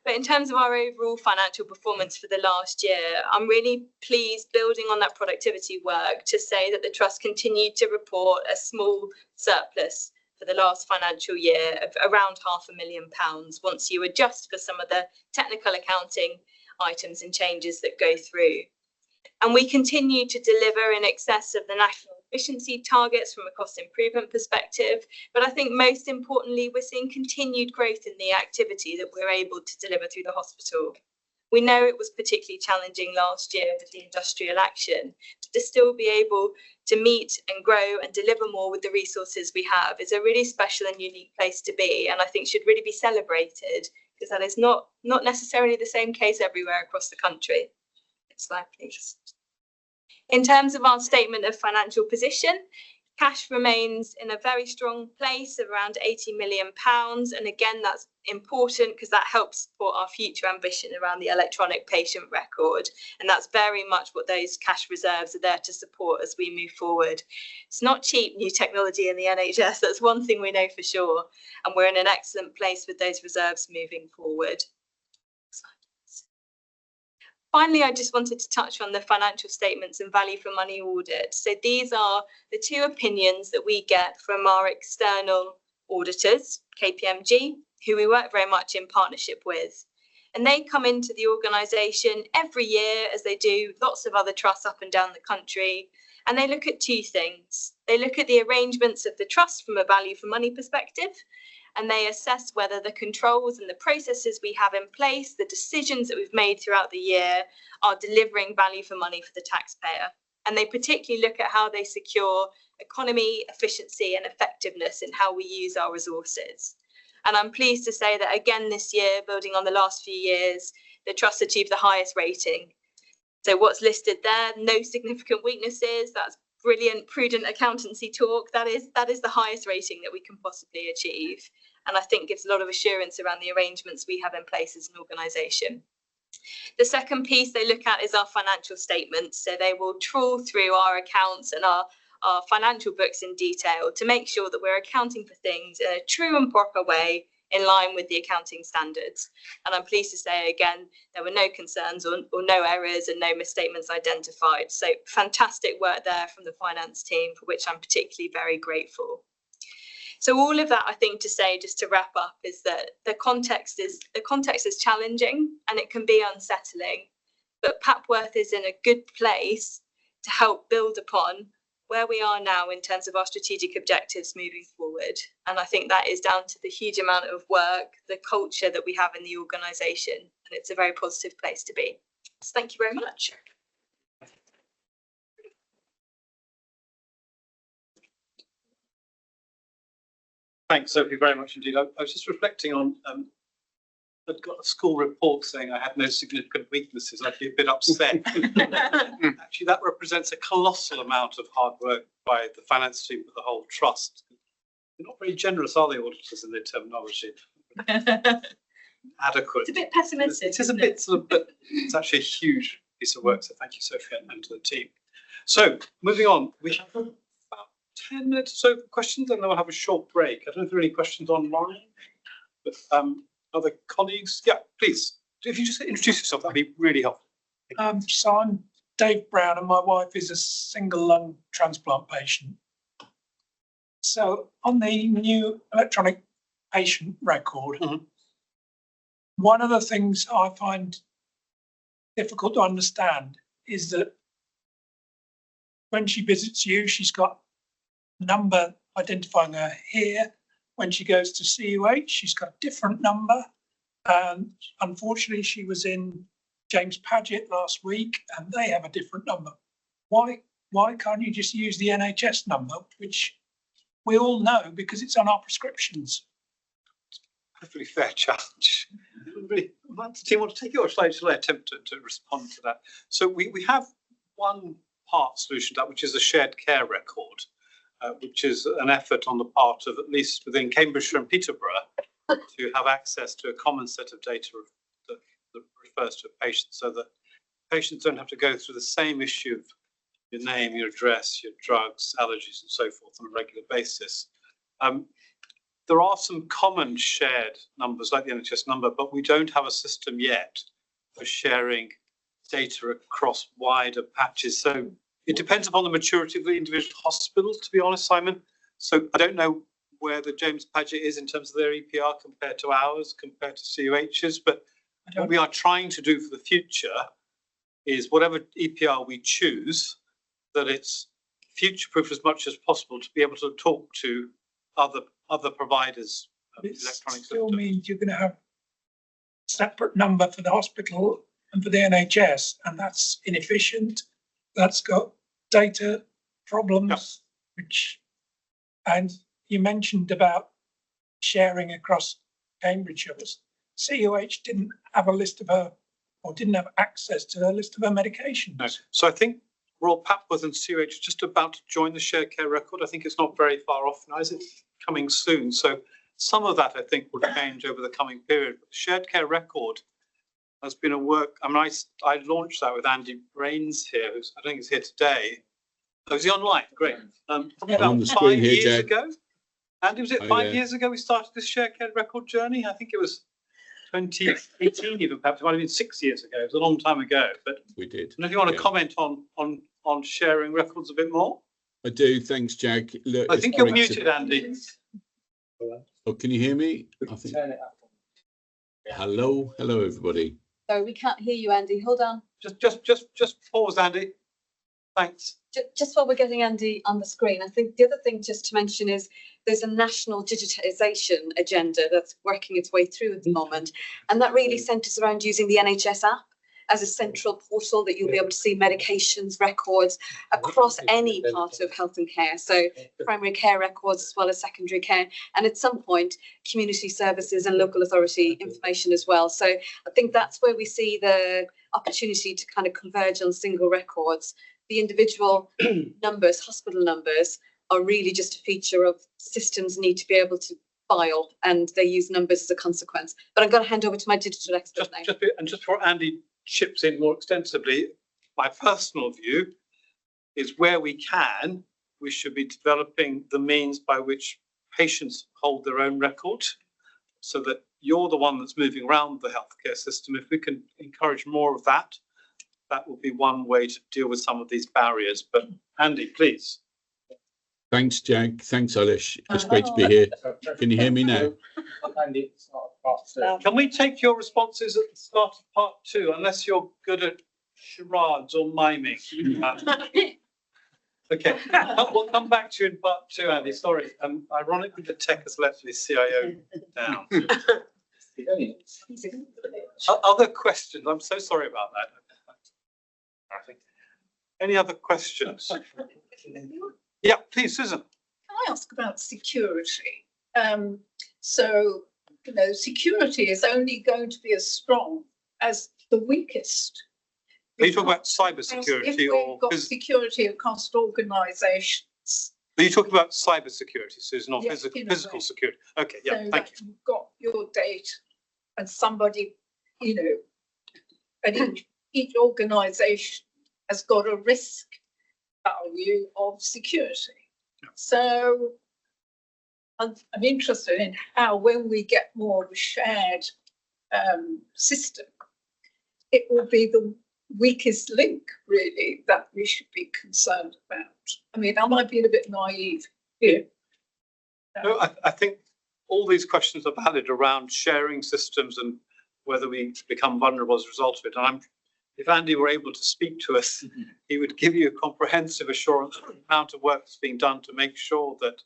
but in terms of our overall financial performance for the last year, I'm really pleased, building on that productivity work, to say that the Trust continued to report a small surplus for the last financial year of around £500,000 once you adjust for some of the technical accounting items and changes that go through. And we continue to deliver in excess of the national efficiency targets from a cost improvement perspective. But I think most importantly, we're seeing continued growth in the activity that we're able to deliver through the hospital. We know it was particularly challenging last year with the industrial action, but to still be able to meet and grow and deliver more with the resources we have is a really special and unique place to be, and I think should really be celebrated, because that is not necessarily the same case everywhere across the country. Next slide, please. In terms of our statement of financial position, cash remains in a very strong place of around £80 million. And again, that's important because that helps support our future ambition around the electronic patient record. And that's very much what those cash reserves are there to support as we move forward. It's not cheap, new technology in the NHS. That's one thing we know for sure. And we're in an excellent place with those reserves moving forward. Finally, I just wanted to touch on the financial statements and value for money audit. So these are the two opinions that we get from our external auditors, KPMG, who we work very much in partnership with. And they come into the organisation every year, as they do lots of other trusts up and down the country, and they look at two things. They look at the arrangements of the trust from a value for money perspective, and they assess whether the controls and the processes we have in place, the decisions that we've made throughout the year, are delivering value for money for the taxpayer. And they particularly look at how they secure economy, efficiency and effectiveness in how we use our resources. And I'm pleased to say that again this year, building on the last few years, the Trust achieved the highest rating. So what's listed there, no significant weaknesses, that's brilliant, prudent accountancy talk. That is the highest rating that we can possibly achieve. And I think gives a lot of assurance around the arrangements we have in place as an organisation. The second piece they look at is our financial statements. So they will trawl through our accounts and our our financial books in detail to make sure that we're accounting for things in a true and proper way in line with the accounting standards. And I'm pleased to say again, there were no concerns or no errors and no misstatements identified. So fantastic work there from the finance team, for which I'm particularly very grateful. So all of that, I think, to say, just to wrap up, is that the context is challenging and it can be unsettling, but Papworth is in a good place to help build upon where we are now in terms of our strategic objectives moving forward. And I think that is down to the huge amount of work, the culture that we have in the organisation, and it's a very positive place to be. So thank you very much. Thanks, Sophie, very much indeed. I was just reflecting on, I've got a school report saying I had no significant weaknesses. I'd be a bit upset. Actually, that represents a colossal amount of hard work by the finance team, with the whole trust. They're not very generous, are they, auditors, in their terminology? Adequate. It's a bit pessimistic. It is a bit, but it's actually a huge piece of work. So thank you, Sophie, and to the team. So moving on, we have about 10 minutes or so for questions, and then we'll have a short break. I don't know if there are any questions online, but other colleagues, yeah, please. If you just introduce yourself, that'd be really helpful. So I'm Dave Brown, and my wife is a single lung transplant patient. So on the new electronic patient record, one of the things I find difficult to understand is that when she visits you, she's got a number identifying her here. When she goes to CUH, she's got a different number. And unfortunately, she was in James Paget last week, and they have a different number. Why can't you just use the NHS number, which we all know because it's on our prescriptions? Perfectly fair challenge. Really, does the team want to take it, or shall I attempt to respond to that? So we have one part solution to that, which is a shared care record, which is an effort on the part of, at least within Cambridgeshire and Peterborough, to have access to a common set of data that refers to a patient, so that patients don't have to go through the same issue of your name, your address, your drugs, allergies, and so forth on a regular basis. There are some common shared numbers like the NHS number, but we don't have a system yet for sharing data across wider patches. So it depends upon the maturity of the individual hospitals, to be honest, Simon. So I don't know where the James Paget is in terms of their EPR compared to ours, compared to CUH's, but what we are trying to do for the future is whatever EPR we choose, that it's future-proof as much as possible to be able to talk to other providers of electronic Still systems. means you're going to have a separate number for the hospital and for the NHS, and that's inefficient. That's got data problems, and you mentioned about sharing across Cambridgeshire. CUH didn't have a list of her, or didn't have access to a list of her medications. No. So I think Royal Papworth and CUH are just about to join the shared care record. I think it's not very far off now, is it? Coming soon. So some of that I think will change over the coming period. But the shared care record has been a work. I mean, I launched that with Andy Brains here, who's, I think he's here today. Oh, is he online? Great. Probably about 5 years ago. Andy, was it 5 years ago we started this shared care record journey? I think it was 2018 even, perhaps. It might have been 6 years ago. It was a long time ago. But we did. And if you want to comment on sharing records a bit more. I do. Thanks, Jack. Look, I think you're muted, Andy. Oh, can you hear me? I think. Turn it up. Hello, everybody. Sorry, we can't hear you, Andy. Hold on. Just pause, Andy. Thanks. Just while we're getting Andy on the screen, I think the other thing just to mention is there's a national digitisation agenda that's working its way through at the moment, and that really centres around using the NHS app as a central portal that you'll be able to see medications, records across any part of health and care. So primary care records as well as secondary care, and at some point community services and local authority information as well. So I think that's where we see the opportunity to kind of converge on single records. The individual numbers, hospital numbers, are really just a feature of systems need to be able to file, and they use numbers as a consequence. But I'm going to hand over to my digital expert now. Just before Andy chips in more extensively, my personal view is where we can, we should be developing the means by which patients hold their own record, so that you're the one that's moving around the healthcare system. If we can encourage more of that, that will be one way to deal with some of these barriers. But Andy, please. Thanks, Jag. Thanks, Alish. It's great to be here. Can you hear me now? Andy, it's not part two. Can we take your responses at the start of part 2, unless you're good at charades or miming? Okay, we'll come back to you in part 2, Andy. Sorry. Ironically, the tech has let the CIO down. Other questions? I'm so sorry about that. Any other questions? Yeah, please, Susan. Can I ask about security? So, you know, security is only going to be as strong as the weakest. Are you talking about cyber security If or we've got security across organisations. are you talking about cyber security, Susan, or Yes, in a physical way. security? Okay, yeah, So thank that you. you've got your data and somebody, you know, and each organisation has got a risk value of security. So I'm interested in how, when we get more of a shared system, it will be the weakest link, really, that we should be concerned about. I mean, I might be a bit naive here. No, I think all these questions are valid around sharing systems and whether we become vulnerable as a result of it. And if Andy were able to speak to us, he would give you a comprehensive assurance of the amount of work that's being done to make sure that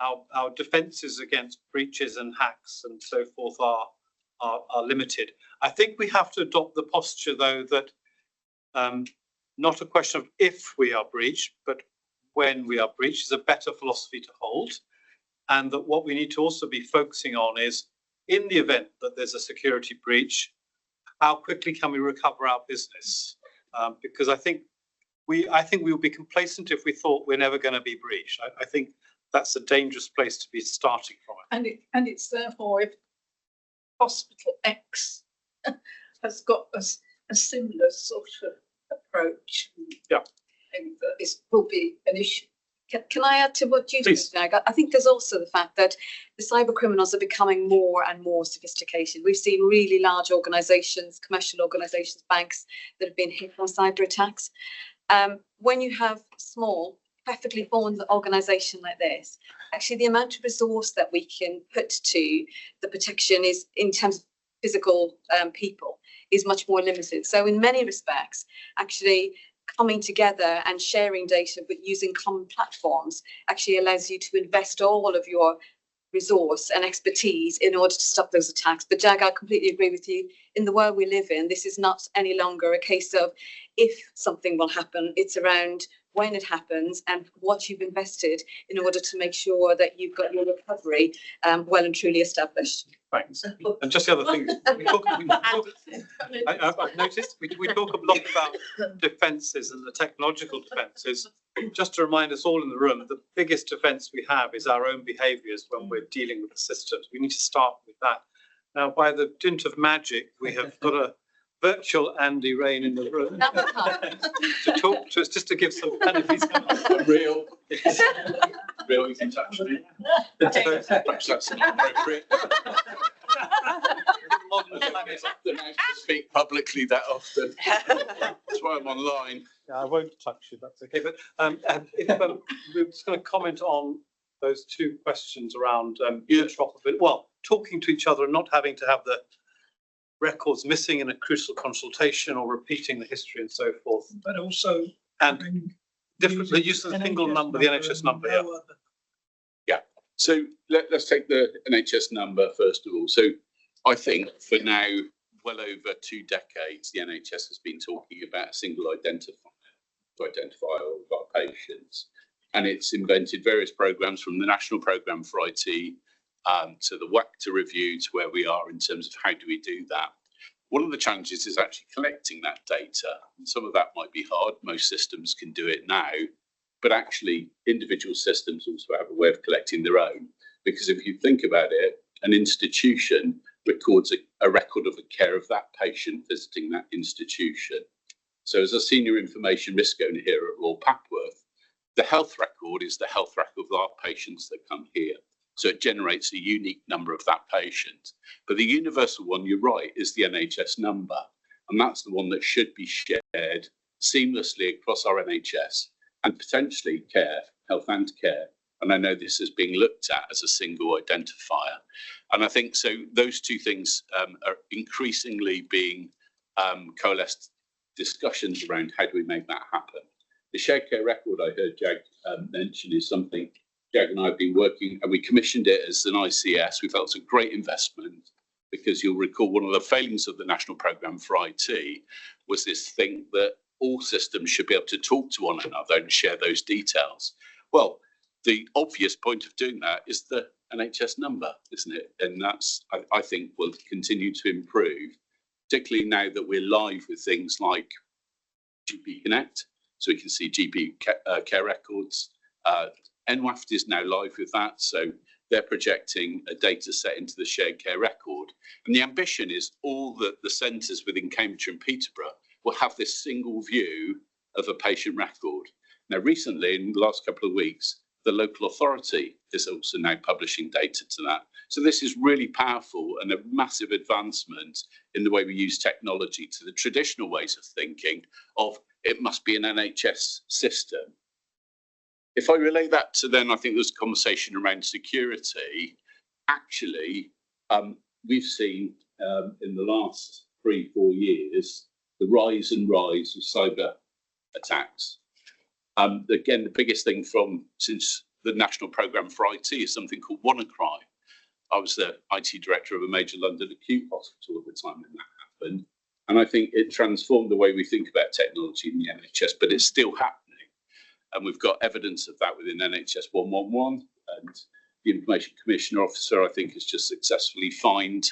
our defences against breaches and hacks and so forth are limited. I think we have to adopt the posture, though, that not a question of if we are breached, but when we are breached is a better philosophy to hold. And that what we need to also be focusing on is, in the event that there's a security breach, how quickly can we recover our business? Because I think we would be complacent if we thought we're never going to be breached. I think that's a dangerous place to be starting from. And it's therefore, if hospital X has got a similar sort of approach, Yeah, and that this will be an issue. Can I add to what you said, Jag? I think there's also the fact that the cyber criminals are becoming more and more sophisticated. We've seen really large organisations, commercial organisations, banks that have been hit by cyber attacks. When you have small, perfectly formed organisation like this, actually the amount of resource that we can put to the protection is, in terms of physical people, is much more limited. So in many respects, actually coming together and sharing data but using common platforms actually allows you to invest all of your resource and expertise in order to stop those attacks. But Jag, I completely agree with you. In the world we live in, this is not any longer a case of if something will happen. It's around when it happens and what you've invested in order to make sure that you've got your recovery well and truly established. thanks. And just the other thing, I've noticed we talk a lot about defences and the technological defences. Just to remind us all in the room, the biggest defence we have is our own behaviours when we're dealing with the systems. We need to start with that. Now, by the dint of magic, we have got a virtual Andy Rain in the room to talk to us, just to give some benefits. Real, you can touch me. Perhaps that's inappropriate. Modern I don't have to speak publicly that often. That's why I'm online. Yeah, I won't touch you, that's okay. But if we're just going to comment on those two questions around interoperability, well, talking to each other and not having to have the records missing in a crucial consultation or repeating the history and so forth. But also And differently use of the single number, the NHS number, yeah. Yeah. So let's take the NHS number first of all. So I think for now, well over 2 decades, the NHS has been talking about a single identifier to identify all of our patients. And it's invented various programs, from the National Programme for IT to the WACTA review, to where we are in terms of how do we do that. One of the challenges is actually collecting that data. And some of that might be hard. Most systems can do it now, but actually individual systems also have a way of collecting their own. Because if you think about it, an institution records a record of the care of that patient visiting that institution. So as a senior information risk owner here at Royal Papworth, The health record is the health record of our patients that come here. So it generates a unique number of that patient. But the universal one, you're right, is the NHS number. And that's the one that should be shared seamlessly across our NHS and potentially care, health and care. And I know this is being looked at as a single identifier. And I think so those two things are increasingly being coalesced discussions around how do we make that happen. The shared care record I heard Jag mention is something Jag and I have been working, and we commissioned it as an ICS. We felt it's a great investment because you'll recall one of the failings of the National Programme for IT was this thing that all systems should be able to talk to one another and share those details. Well, the obvious point of doing that is the NHS number, isn't it? And that's, I think, will continue to improve, particularly now that we're live with things like GP Connect, so we can see GP care records. NWAFT is now live with that, so they're projecting a data set into the shared care record. And the ambition is all the centres within Cambridge and Peterborough will have this single view of a patient record. Now, recently, in the last couple of weeks, the local authority is also now publishing data to that. So this is really powerful and a massive advancement in the way we use technology to the traditional ways of thinking of it must be an NHS system. If I relay that to then, I think there's a conversation around security. Actually, we've seen in the last 3-4 years, the rise of cyber attacks. Again, the biggest thing since the National Programme for IT is something called WannaCry. I was the IT director of a major London acute hospital at the time when that happened. And I think it transformed the way we think about technology in the NHS, but it's still happening. And we've got evidence of that within NHS 111. And the Information Commissioner Officer, I think, has just successfully fined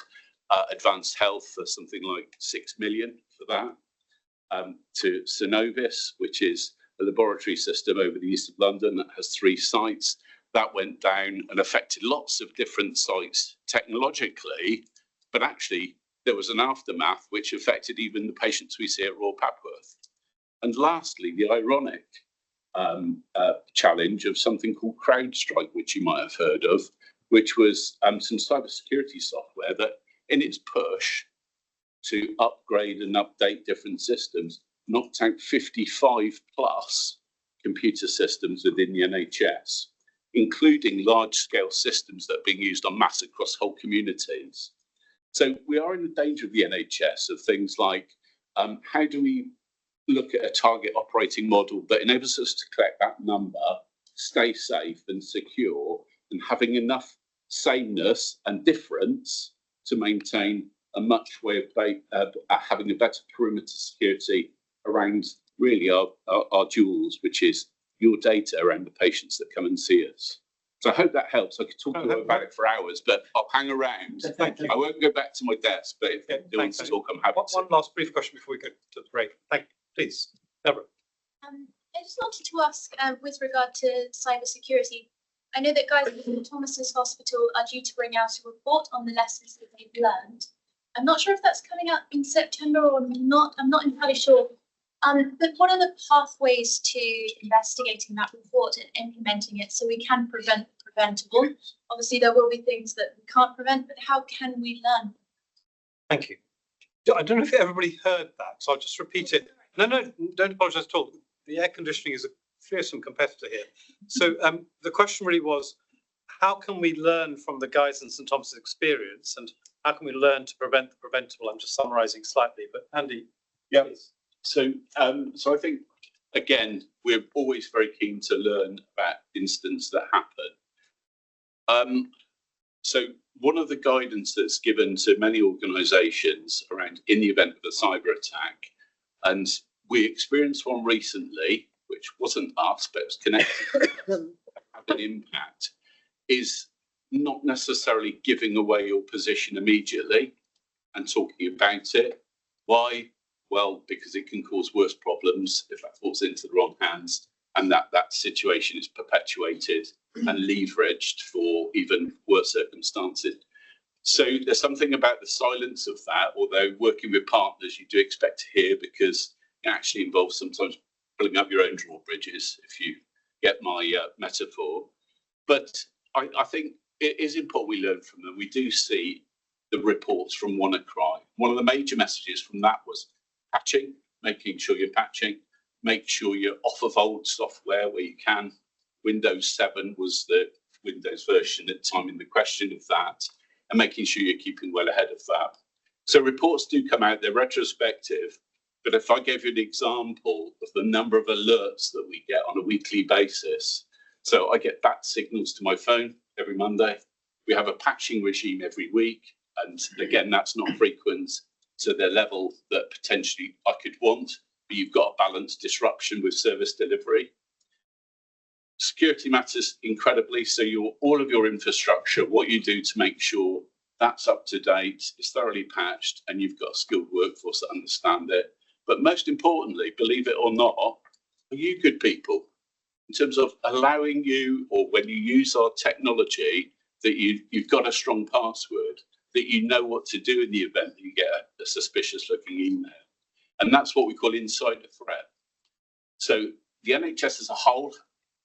Advanced Health for something like 6 million for that. To Synovis, which is a laboratory system over the east of London that has 3 sites. That went down and affected lots of different sites technologically, but actually there was an aftermath which affected even the patients we see at Royal Papworth. And lastly, the ironic challenge of something called CrowdStrike, which you might have heard of, which was some cybersecurity software that in its push to upgrade and update different systems, knocked out 55 plus computer systems within the NHS, including large scale systems that are being used en masse across whole communities. So we are in the danger of the NHS of things like how do we look at a target operating model that enables us to collect that number, stay safe and secure, and having enough sameness and difference to maintain a much way of having a better perimeter security around really our jewels, which is your data around the patients that come and see us. So I hope that helps. I could talk to you about it for hours, but I'll hang around. Thank you. I won't go back to my desk, but if anyone wants to talk, I'm happy to. One last brief question before we go to the break. Thank you. Please, Deborah. I just wanted to ask with regard to cybersecurity. I know that Guy's and Thomas's Hospital are due to bring out a report on the lessons that they've learned. I'm not sure if that's coming out in September or not. I'm not entirely sure. But what are the pathways to investigating that report and implementing it so we can prevent the preventable? Obviously, there will be things that we can't prevent, but how can we learn? Thank you. I don't know if everybody heard that, so I'll just repeat it. No, don't apologise at all. The air conditioning is a fearsome competitor here. So the question really was, how can we learn from the Guy's and St Thomas's experience, and how can we learn to prevent the preventable? I'm just summarising slightly, but Andy. Yeah. So I think, again, we're always very keen to learn about incidents that happen. So one of the guidance that's given to many organisations around in the event of a cyber attack, and we experienced one recently, which wasn't us, but it was connected to have an impact, is not necessarily giving away your position immediately and talking about it. Why? Well, because it can cause worse problems if that falls into the wrong hands, and that situation is perpetuated and leveraged for even worse circumstances. So there's something about the silence of that, although working with partners you do expect to hear, because it actually involves sometimes pulling up your own drawbridges get my metaphor. But I think it is important we learn from them. We do see the reports from WannaCry. One of the major messages from that was patching, making sure you're patching, make sure you're off of old software where you can. Windows 7 was the Windows version at the time in the question of that, and making sure you're keeping well ahead of that. So reports do come out, they're retrospective, but if I gave you an example of the number of alerts that we get on a weekly basis, so I get bat signals to my phone every Monday. We have a patching regime every week, and again, that's not frequent to the level that potentially I could want, but you've got a balanced disruption with service delivery. Security matters incredibly, so all of your infrastructure, what you do to make sure that's up to date, is thoroughly patched, and you've got a skilled workforce that understand it. But most importantly, believe it or not, are you good people? In terms of allowing you, or when you use our technology, that you've got a strong password, that you know what to do in the event that you get a suspicious looking email. And that's what we call insider threat. So the NHS as a whole,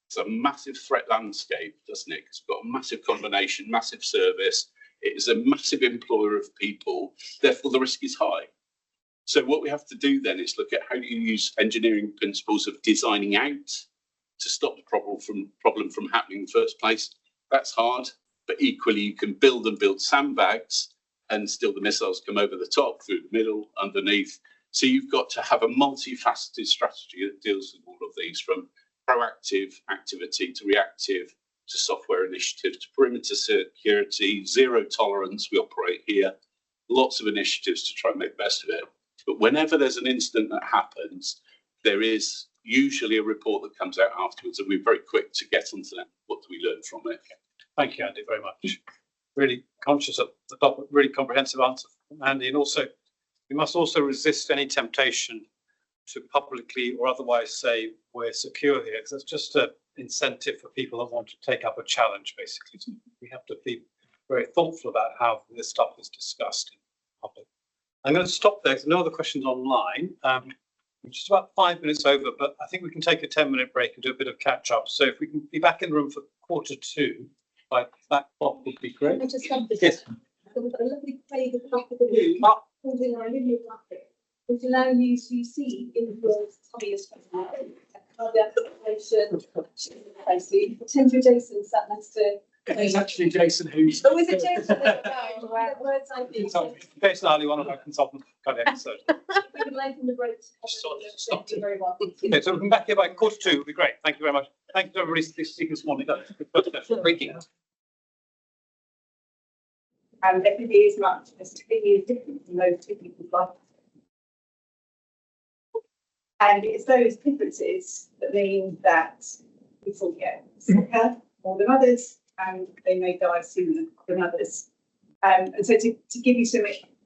it's a massive threat landscape, doesn't it? It's got a massive combination, massive service. It is a massive employer of people. Therefore, the risk is high. So what we have to do then is look at how do you use engineering principles of designing out to stop the problem from happening in the first place. That's hard, but equally you can build sandbags and still the missiles come over the top, through the middle, underneath. So you've got to have a multifaceted strategy that deals with all of these, from proactive activity to reactive to software initiative to perimeter security, zero tolerance. We operate here, lots of initiatives to try and make the best of it. But whenever there's an incident that happens, there is usually a report that comes out afterwards, and we're very quick to get onto that. What do we learn from it? Thank you, Andy, very much. Really conscious of the topic, really comprehensive answer from Andy. And also, we must also resist any temptation to publicly or otherwise say we're secure here, because that's just an incentive for people that want to take up a challenge, basically. So we have to be very thoughtful about how this stuff is discussed in public. I'm going to stop there. There's no other questions online. We're just about 5 minutes over, but I think we can take a 10-minute break and do a bit of catch up. So if we can be back in the room for 1:45, by that clock would be great. Can I just have this? Yes. So we've got a lovely plague at the back of the room, holding our linear graphic, which allow you to see influence obvious cardiac population. Pretend you're Jason sat next to. It's actually Jason who's. Oh, is it Jason? No, words I think. Jason Ali, one of our consultants, cardiac surgeon. If we could lengthen the break. Thank you very well. Okay, so we'll come back here by 1:45. Would be great. Thank you very much. Thank you to everybody speaking this morning. Breaking. And there can be as much as 2 years difference in those two people's life. And it's those differences that mean that people get sicker more than others, and they may die sooner than others. And so to give you some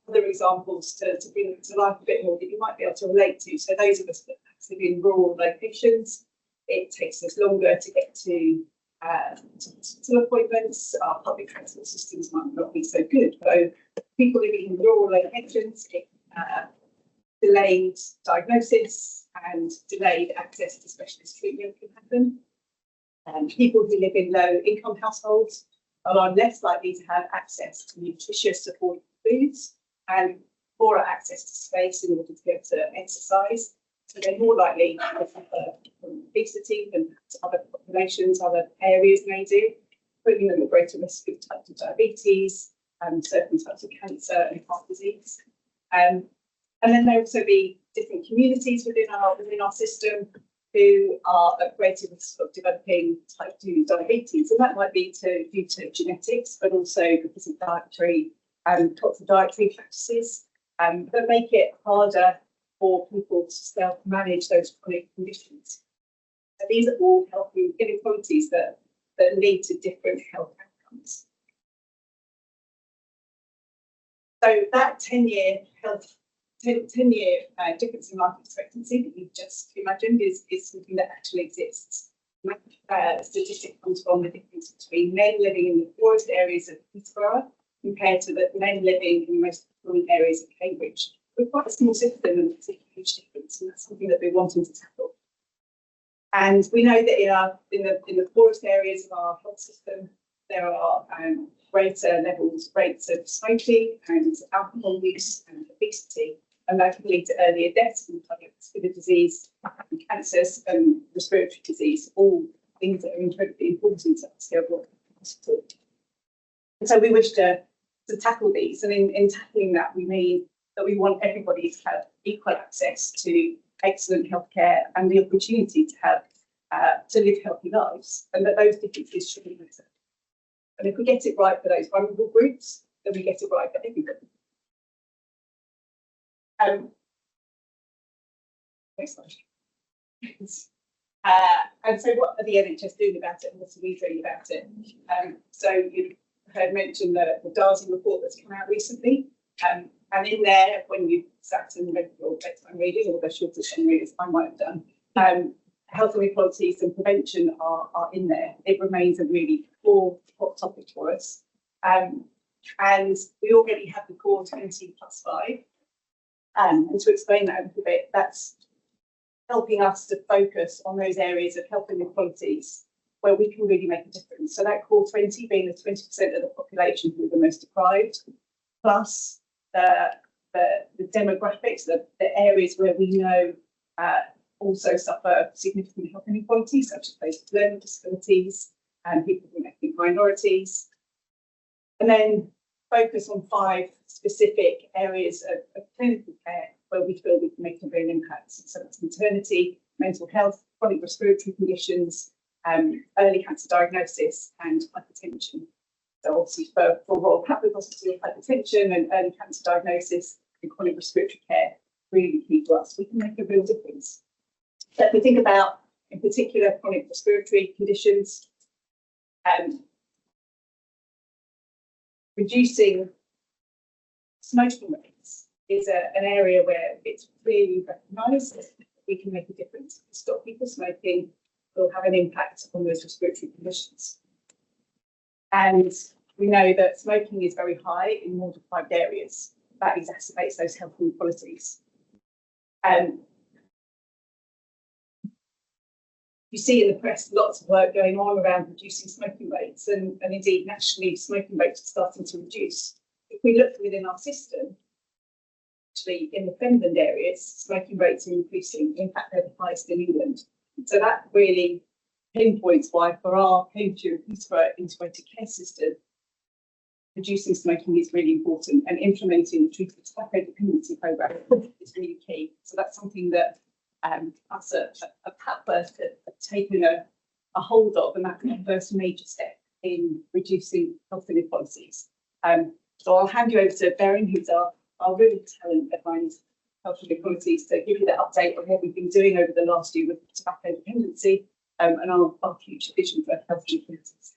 other examples to bring it to life a bit more that you might be able to relate to. So those of us that live in rural locations, it takes us longer to get to hospital appointments. Our public transport systems might not be so good. So people living in rural locations, delayed diagnosis and delayed access to specialist treatment can happen. People who live in low income households are less likely to have access to nutritious, affordable foods and poorer access to space in order to be able to exercise. So they're more likely to suffer from obesity than other populations, other areas may do, putting them at greater risk of type 2 diabetes and certain types of cancer and heart disease. And then there also be different communities within our system who are at greater risk of developing type 2 diabetes. And that might be due to genetics, but also because of dietary and toxic dietary practices that make it harder for people to self-manage those chronic conditions. So these are all health inequalities that lead to different health outcomes. So that 10-year difference in life expectancy that you've just imagined is something that actually exists. A statistic comes from the difference between men living in the poorest areas of Peterborough compared to the men living in the most affluent areas of Cambridge. We're quite a small system and it's a huge difference, and that's something that we're wanting to tackle. And we know that in the poorest areas of our health system, there are greater rates of smoking and alcohol use and obesity, and that can lead to earlier deaths from cardiovascular disease, cancers, and respiratory disease, all things that are incredibly important to us here at hospital. And so we wish to tackle these, and in tackling that, we mean that we want everybody to have equal access to excellent healthcare and the opportunity to have to live healthy lives, and that those differences shouldn't matter. And if we get it right for those vulnerable groups, then we get it right for everybody. Next slide. And so what are the NHS doing about it, and what are we doing about it? So you've heard mention the Darcy report that's come out recently. And in there, when you sat and read your bedtime reading, or the shortest readings I might have done, health inequalities and prevention are in there. It remains a really core hot topic for us. And we already have the core 20+5. And to explain that a little bit, that's helping us to focus on those areas of health inequalities where we can really make a difference. So that core 20 being the 20% of the population who are the most deprived, plus the demographics, the areas where we know also suffer significant health inequalities, such as those with learning disabilities and people from ethnic minorities. And then focus on 5 specific areas of clinical care where we feel we can make a real impact. So that's maternity, mental health, chronic respiratory conditions, early cancer diagnosis, and hypertension. So obviously for Royal Papworth Hospital, hypertension and early cancer diagnosis and chronic respiratory care, really key to us. We can make a real difference. So if we think about, in particular, chronic respiratory conditions, reducing smoking rates is an area where it's really recognised that we can make a difference. To stop people smoking will have an impact on those respiratory conditions. And we know that smoking is very high in more deprived areas. That exacerbates those health inequalities. You see in the press lots of work going on around reducing smoking rates, and indeed nationally smoking rates are starting to reduce. If we look within our system, actually in the Fenland areas, smoking rates are increasing. In fact, they're the highest in England. So that really pinpoints why for our Cambridgeshire and Peterborough integrated care system, reducing smoking is really important, and implementing the treatment tobacco dependency programme is really key. So that's something that us at Papworth have taken a hold of, and that's the first major step in reducing health inequalities. So I'll hand you over to Berin, who's our real talent behind health inequalities, to give you the update on what we've been doing over the last year with tobacco dependency and our future vision for health inequalities.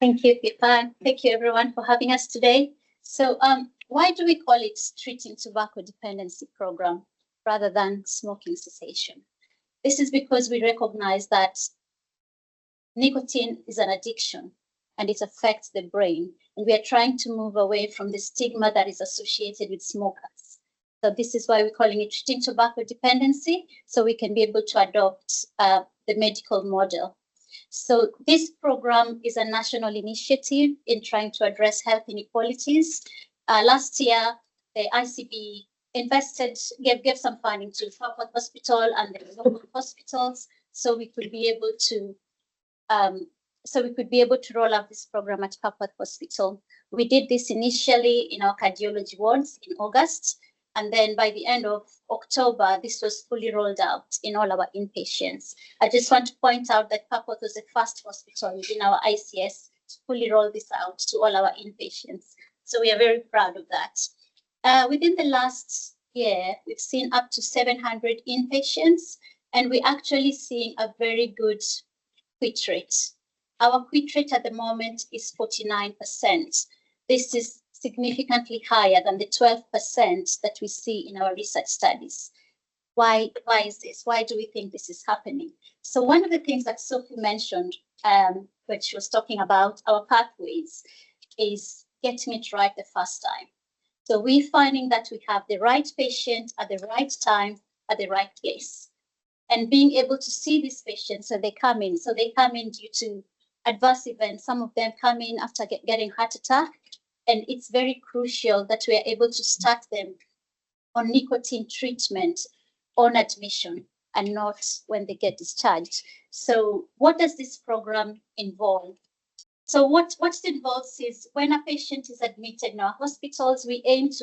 Thank you, Pippa. Thank you, everyone, for having us today. So why do we call it Treating Tobacco Dependency Program rather than smoking cessation? This is because we recognize that nicotine is an addiction and it affects the brain. And we are trying to move away from the stigma that is associated with smokers. So this is why we're calling it Treating Tobacco Dependency, so we can be able to adopt the medical model. So this program is a national initiative in trying to address health inequalities. Last year, the ICB gave some funding to Papworth Hospital and the local hospitals, so we could be able to roll out this program at Papworth Hospital. We did this initially in our cardiology wards in August, and then by the end of October, this was fully rolled out in all our inpatients. I just want to point out that Papworth was the first hospital within our ICS to fully roll this out to all our inpatients. So we are very proud of that. Within the last year, we've seen up to 700 inpatients, and we're actually seeing a very good quit rate. Our quit rate at the moment is 49%. This is significantly higher than the 12% that we see in our research studies. Why is this? Why do we think this is happening? So one of the things that Sophie mentioned when she was talking about our pathways is getting it right the first time. So we're finding that we have the right patient at the right time, at the right place. and being able to see these patients. So they come in due to adverse events. Some of them come in after getting heart attack, and it's very crucial that we are able to start them on nicotine treatment on admission and not when they get discharged. So what does this program involve? So what it involves is when a patient is admitted in our hospitals,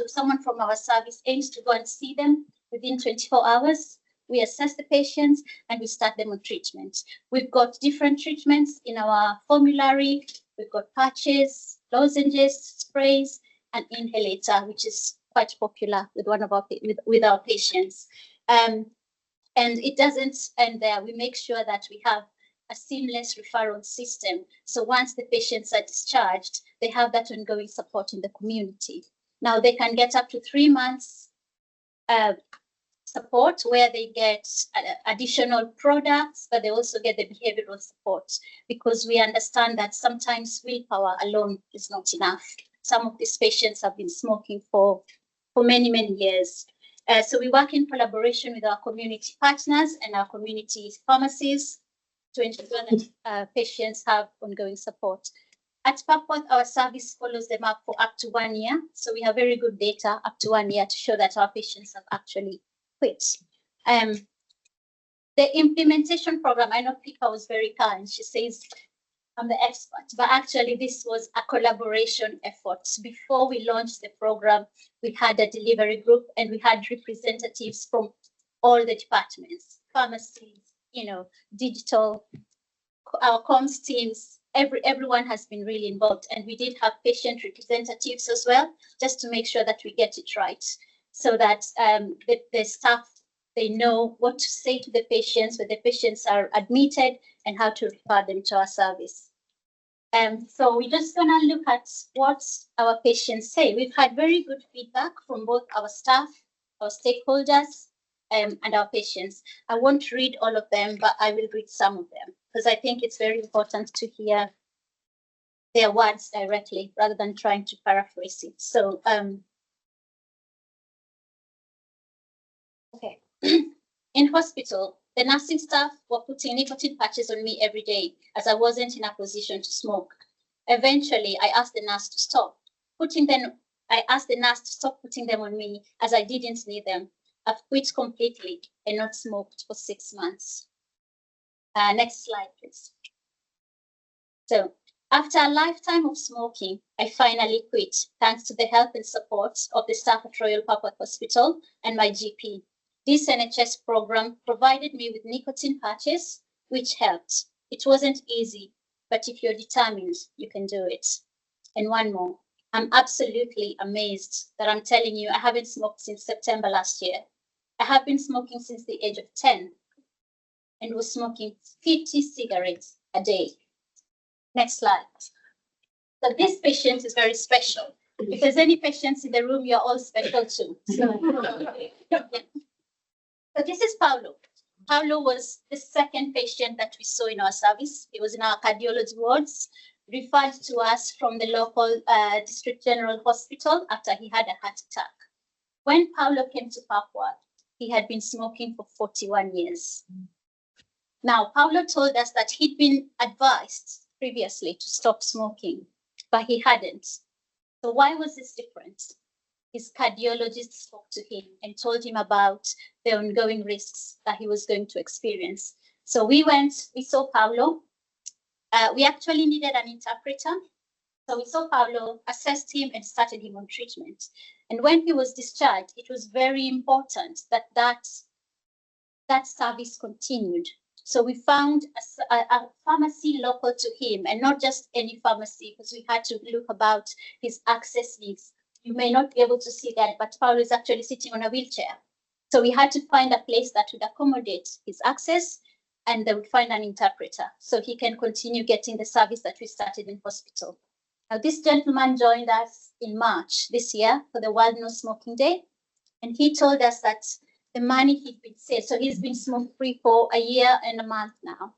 someone from our service aims to go and see them within 24 hours. We assess the patients and we start them on treatment. We've got different treatments in our formulary. We've got patches, lozenges, sprays, and inhalator, which is quite popular with with our patients. And it doesn't end there. We make sure that we have a seamless referral system. So once the patients are discharged, they have that ongoing support in the community. Now they can get up to 3 months support where they get additional products, but they also get the behavioral support, because we understand that sometimes willpower alone is not enough. Some of these patients have been smoking for many, many years. So we work in collaboration with our community partners and our community pharmacies to ensure that patients have ongoing support. At Papworth, our service follows them up for up to 1 year. So we have very good data up to 1 year to show that our patients have actually quit. The implementation program, I know Pika was very kind. She says, I'm the expert, but actually this was a collaboration effort. Before we launched the program, we had a delivery group and we had representatives from all the departments, pharmacies, digital, our comms teams, everyone has been really involved. And we did have patient representatives as well, just to make sure that we get it right, so that the staff, they know what to say to the patients when the patients are admitted and how to refer them to our service. So we're just gonna look at what our patients say. We've had very good feedback from both our staff, our stakeholders, and our patients. I won't read all of them, but I will read some of them because I think it's very important to hear their words directly rather than trying to paraphrase it. So, okay. In hospital, the nursing staff were putting nicotine patches on me every day as I wasn't in a position to smoke. Eventually, I asked the nurse to stop putting them on me as I didn't need them. I've quit completely and not smoked for 6 months. Next slide, please. So after a lifetime of smoking, I finally quit, thanks to the help and support of the staff at Royal Papworth Hospital and my GP. This NHS program provided me with nicotine patches, which helped. It wasn't easy, but if you're determined, you can do it. And one more, I'm absolutely amazed that I'm telling you I haven't smoked since September last year. I have been smoking since the age of 10 and was smoking 50 cigarettes a day. Next slide. So this patient is very special. If there's any patients in the room, you're all special too. So this is Paulo. Paulo was the second patient that we saw in our service. He was in our cardiology wards, referred to us from the local district general hospital after he had a heart attack. When Paulo came to Papworth, he had been smoking for 41 years. Now, Paulo told us that he'd been advised previously to stop smoking, but he hadn't. So why was this different? His cardiologist spoke to him and told him about the ongoing risks that he was going to experience. So we saw Paulo. We actually needed an interpreter. So we saw Paulo, assessed him and started him on treatment. And when he was discharged, it was very important that that service continued. So we found a pharmacy local to him, and not just any pharmacy, because we had to look about his access needs. You may not be able to see that, but Paulo is actually sitting on a wheelchair. So we had to find a place that would accommodate his access, and they would find an interpreter so he can continue getting the service that we started in hospital. Now, this gentleman joined us in March this year for the World No Smoking Day, and he told us that the money he'd been saved, so he's been smoke-free for a year and a month now.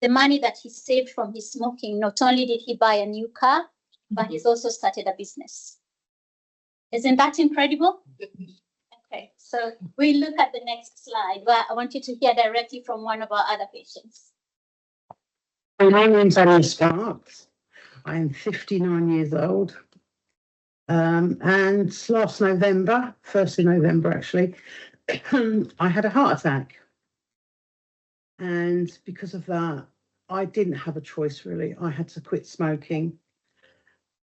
The money that he saved from his smoking, not only did he buy a new car, but he's also started a business. Isn't that incredible? Okay, so we look at the next slide, where I want you to hear directly from one of our other patients. My name's Annie Sparks. I'm 59 years old. And last November, 1st of November actually, I had a heart attack. And because of that, I didn't have a choice really. I had to quit smoking.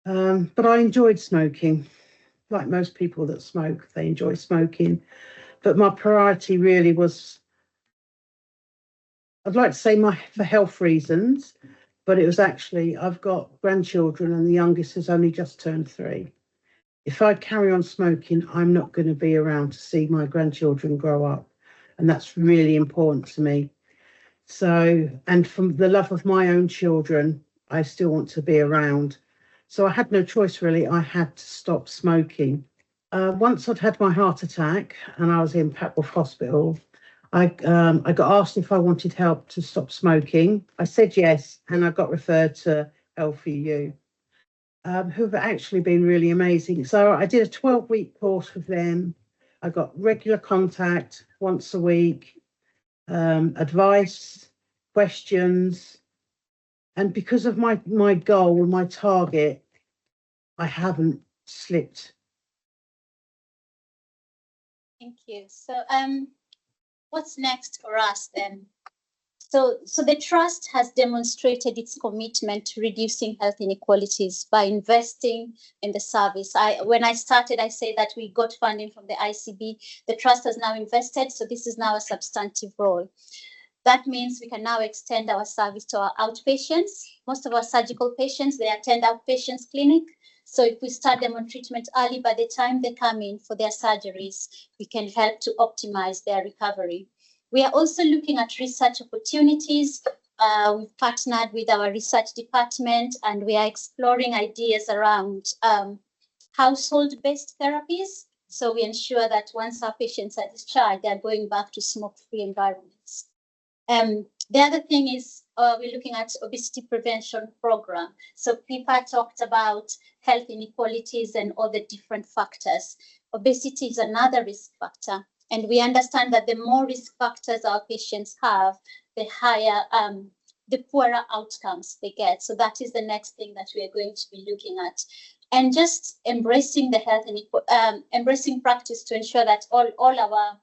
But I enjoyed smoking. Like most people that smoke, they enjoy smoking. But my priority really was, I'd like to say for health reasons, but it was actually, I've got grandchildren and the youngest has only just turned 3. If I carry on smoking, I'm not going to be around to see my grandchildren grow up. And that's really important to me. So, and from the love of my own children, I still want to be around. So I had no choice really. I had to stop smoking. Once I'd had my heart attack and I was in Papworth Hospital, I got asked if I wanted help to stop smoking. I said yes, and I got referred to LVU, who have actually been really amazing. So I did a 12-week course with them. I got regular contact once a week, advice, questions. And because of my goal, my target, I haven't slipped. Thank you. So what's next for us then? So the Trust has demonstrated its commitment to reducing health inequalities by investing in the service. When I started, I said that we got funding from the ICB. The Trust has now invested, so this is now a substantive role. That means we can now extend our service to our outpatients. Most of our surgical patients, they attend outpatients clinic. So if we start them on treatment early, by the time they come in for their surgeries, we can help to optimize their recovery. We are also looking at research opportunities. We've partnered with our research department and we are exploring ideas around household-based therapies. So we ensure that once our patients are discharged, they're going back to smoke-free environments. The other thing is we're looking at obesity prevention program. So Pippa talked about health inequalities and all the different factors. Obesity is another risk factor. And we understand that the more risk factors our patients have, the higher, the poorer outcomes they get. So that is the next thing that we are going to be looking at. And just embracing the health and embracing practice to ensure that all our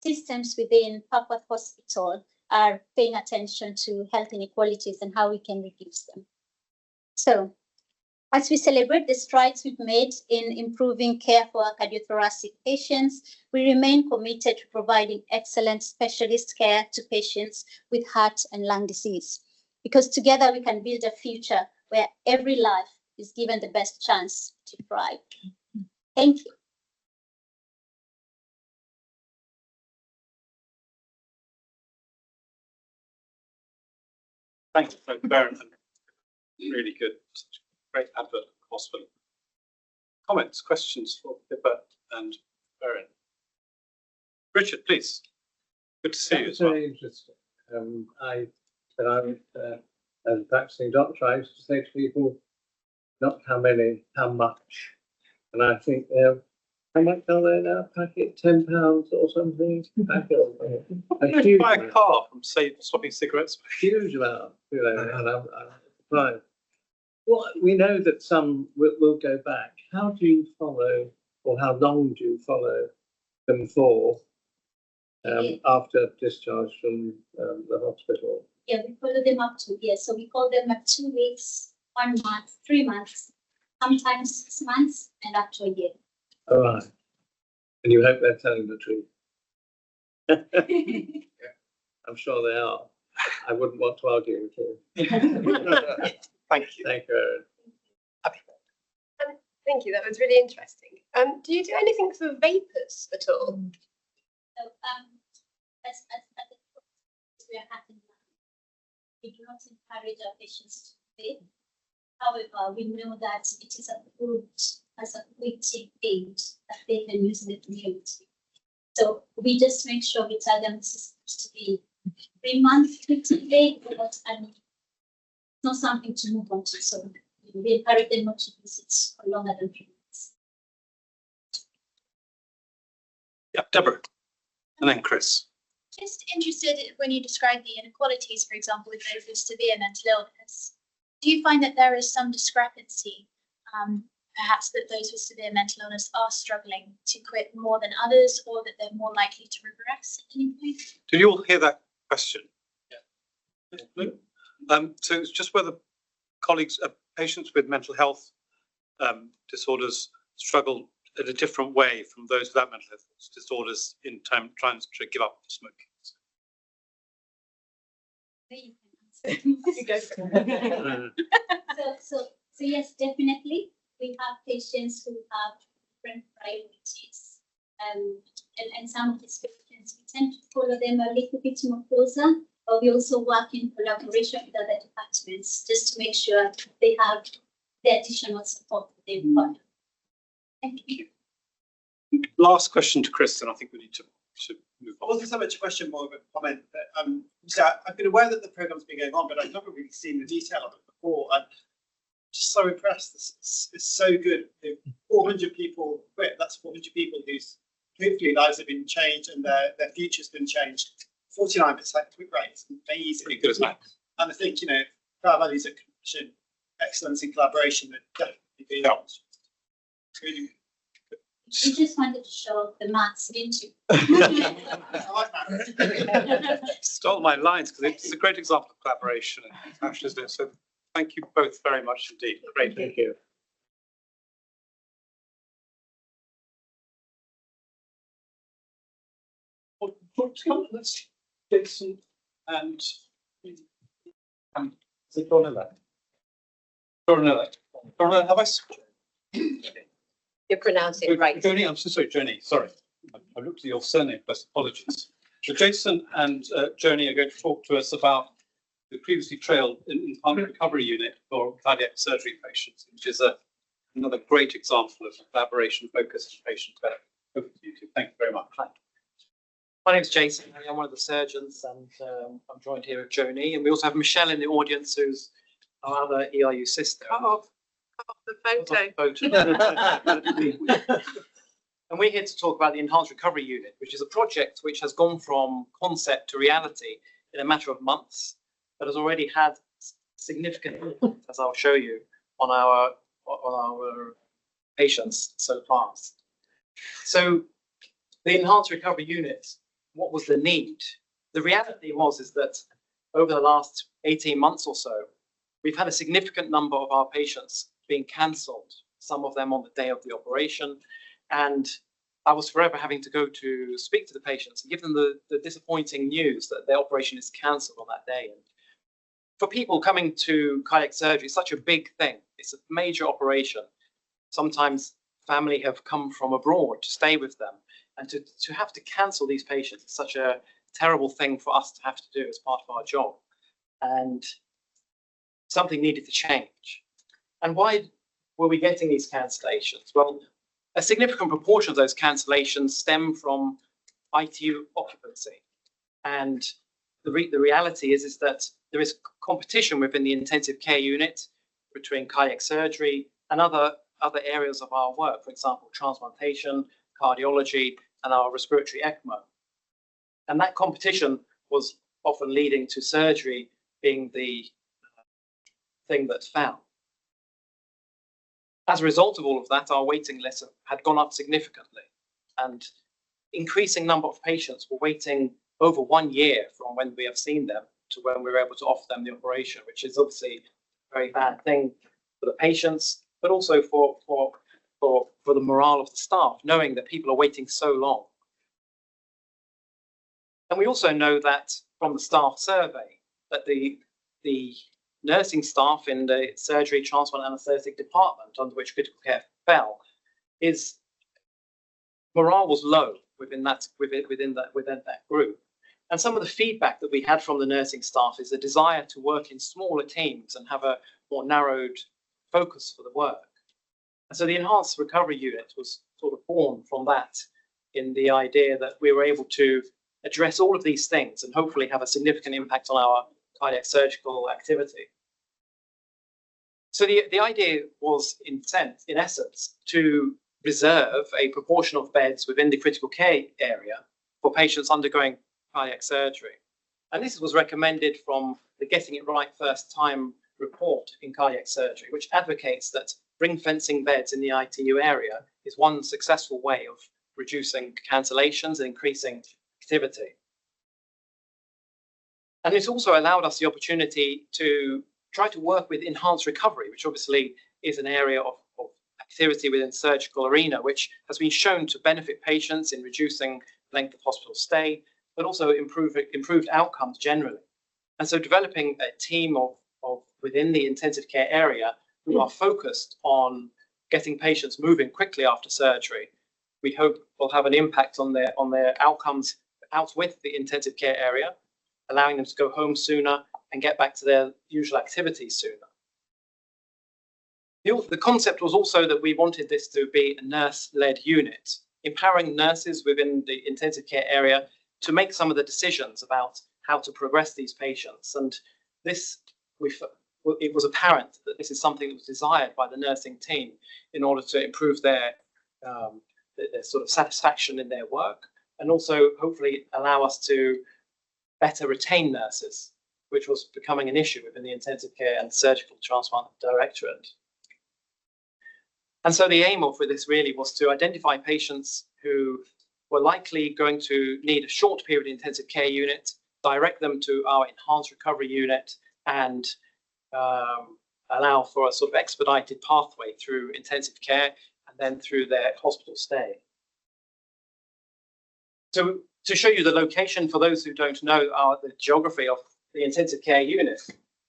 systems within Papworth Hospital are paying attention to health inequalities and how we can reduce them. So as we celebrate the strides we've made in improving care for our cardiothoracic patients, we remain committed to providing excellent specialist care to patients with heart and lung disease, because together we can build a future where every life is given the best chance to thrive. Thank you. Thank you, Dr. Barrington. Really good. Such a great advert of the hospital. Comments, questions for Pippa and Baron? Richard, please. Good to see you as well. Very interesting. When I was a practicing doctor, I used to say to people, not how many, how much. And I think, how much are they now? Packet, £10 or something? Packet, a huge buy a car from swapping cigarettes. Huge amount, you know, and I'm surprised. Well, we know that some will go back. How do you follow, or how long do you follow them for after discharge from the hospital? Yeah, we follow them up to, yes. So we call them at 2 weeks, 1 month, 3 months, sometimes 6 months, and up to a year. All right. And you hope they're telling the truth. I'm sure they are. I wouldn't want to argue with you. Thank you. Thank you. Thank you. That was really interesting. Do you do anything for vapors at all? So, as we are having, we do not encourage our patients to vape. However, we know that it is approved as a quitting aid that they can use in the community. So we just make sure we tell them this is supposed to be 3-month quitting aid, but not something to move on to. So we encourage them not to use it for longer than 3 months. Yeah, Deborah, and then Chris. Just interested when you describe the inequalities, for example, with those with severe mental illness. Do you find that there is some discrepancy, perhaps that those with severe mental illness are struggling to quit more than others, or that they're more likely to regress at any point? Did you all hear that question? Yeah. So it's just whether colleagues, patients with mental health disorders struggle in a different way from those without mental health disorders in time trying to give up smoking. So yes, definitely. We have patients who have different priorities. And some of these patients, we tend to follow them a little bit more closer, but we also work in collaboration with other departments just to make sure they have the additional support that they require. Thank you. Last question to Chris, and I think we need to move It on. wasn't so much a question, more of a comment. But, so I've been aware that the programme's been going on, but I've never really seen the detail of it before. I'm just so impressed. It's so good. If 400 people quit. That's 400 people whose hopefully lives have been changed and their future's been changed. 49% quit rate is amazing. Pretty good as that. And I think, our values at Commission, excellence in collaboration would definitely be really We just wanted to show the maths, didn't you? Stole my lines because it's a great example of collaboration and Ash is doing. So thank you both very much indeed. Great. Thank you. Let's Jason and is it Dornella? Dornella, have I? You're pronouncing it right. Joni, I'm so sorry, Joni, sorry. I looked at your surname, but apologies. So Jason and Joni are going to talk to us about the previously trailed enhanced recovery unit for cardiac surgery patients, which is another great example of collaboration focused on patient care. Over to you two. Thank you very much. My name's Jason. I'm one of the surgeons, and I'm joined here with Joni. And we also have Michelle in the audience, who's our other ERU sister. Cut off the photo. And we're here to talk about the Enhanced Recovery Unit, which is a project which has gone from concept to reality in a matter of months, but has already had significant impact, as I'll show you, on our patients so far. So the Enhanced Recovery Unit, what was the need? The reality is that over the last 18 months or so, we've had a significant number of our patients being cancelled, some of them on the day of the operation. And I was forever having to go to speak to the patients and give them the disappointing news that their operation is cancelled on that day. And for people coming to cardiac surgery, it's such a big thing. It's a major operation. Sometimes family have come from abroad to stay with them. And to have to cancel these patients is such a terrible thing for us to have to do as part of our job. And something needed to change. And why were we getting these cancellations? Well, a significant proportion of those cancellations stem from ITU occupancy. And the reality is that there is competition within the intensive care unit between cardiac surgery and other areas of our work, for example, transplantation, cardiology, and our respiratory ECMO. And that competition was often leading to surgery being the thing that fell. As a result of all of that, our waiting list had gone up significantly, and increasing number of patients were waiting over 1 year from when we have seen them to when we were able to offer them the operation, which is obviously a very bad thing for the patients, but also for the morale of the staff, knowing that people are waiting so long. And we also know that from the staff survey that the nursing staff in the surgery, transplant, anaesthetic department, under which critical care fell, morale was low within that group. And some of the feedback that we had from the nursing staff is a desire to work in smaller teams and have a more narrowed focus for the work. And so the Enhanced Recovery Unit was sort of born from that, in the idea that we were able to address all of these things and hopefully have a significant impact on our cardiac surgical activity. So the idea was, in essence, to reserve a proportion of beds within the critical care area for patients undergoing cardiac surgery. And this was recommended from the Getting It Right First Time report in cardiac surgery, which advocates that ring fencing beds in the ITU area is one successful way of reducing cancellations and increasing activity. And it's also allowed us the opportunity to try to work with enhanced recovery, which obviously is an area of activity within the surgical arena, which has been shown to benefit patients in reducing length of hospital stay, but also improved outcomes generally. And so developing a team of within the intensive care area who are focused on getting patients moving quickly after surgery, we hope will have an impact on their outcomes out with the intensive care area, allowing them to go home sooner and get back to their usual activities sooner. The concept was also that we wanted this to be a nurse-led unit, empowering nurses within the intensive care area to make some of the decisions about how to progress these patients. And this, it was apparent that this is something that was desired by the nursing team in order to improve their sort of satisfaction in their work, and also hopefully allow us to better retain nurses, which was becoming an issue within the intensive care and surgical transplant directorate. And so the aim of this really was to identify patients who were likely going to need a short period intensive care unit, direct them to our enhanced recovery unit, and allow for a sort of expedited pathway through intensive care and then through their hospital stay. So to show you the location, for those who don't know the geography of the intensive care unit,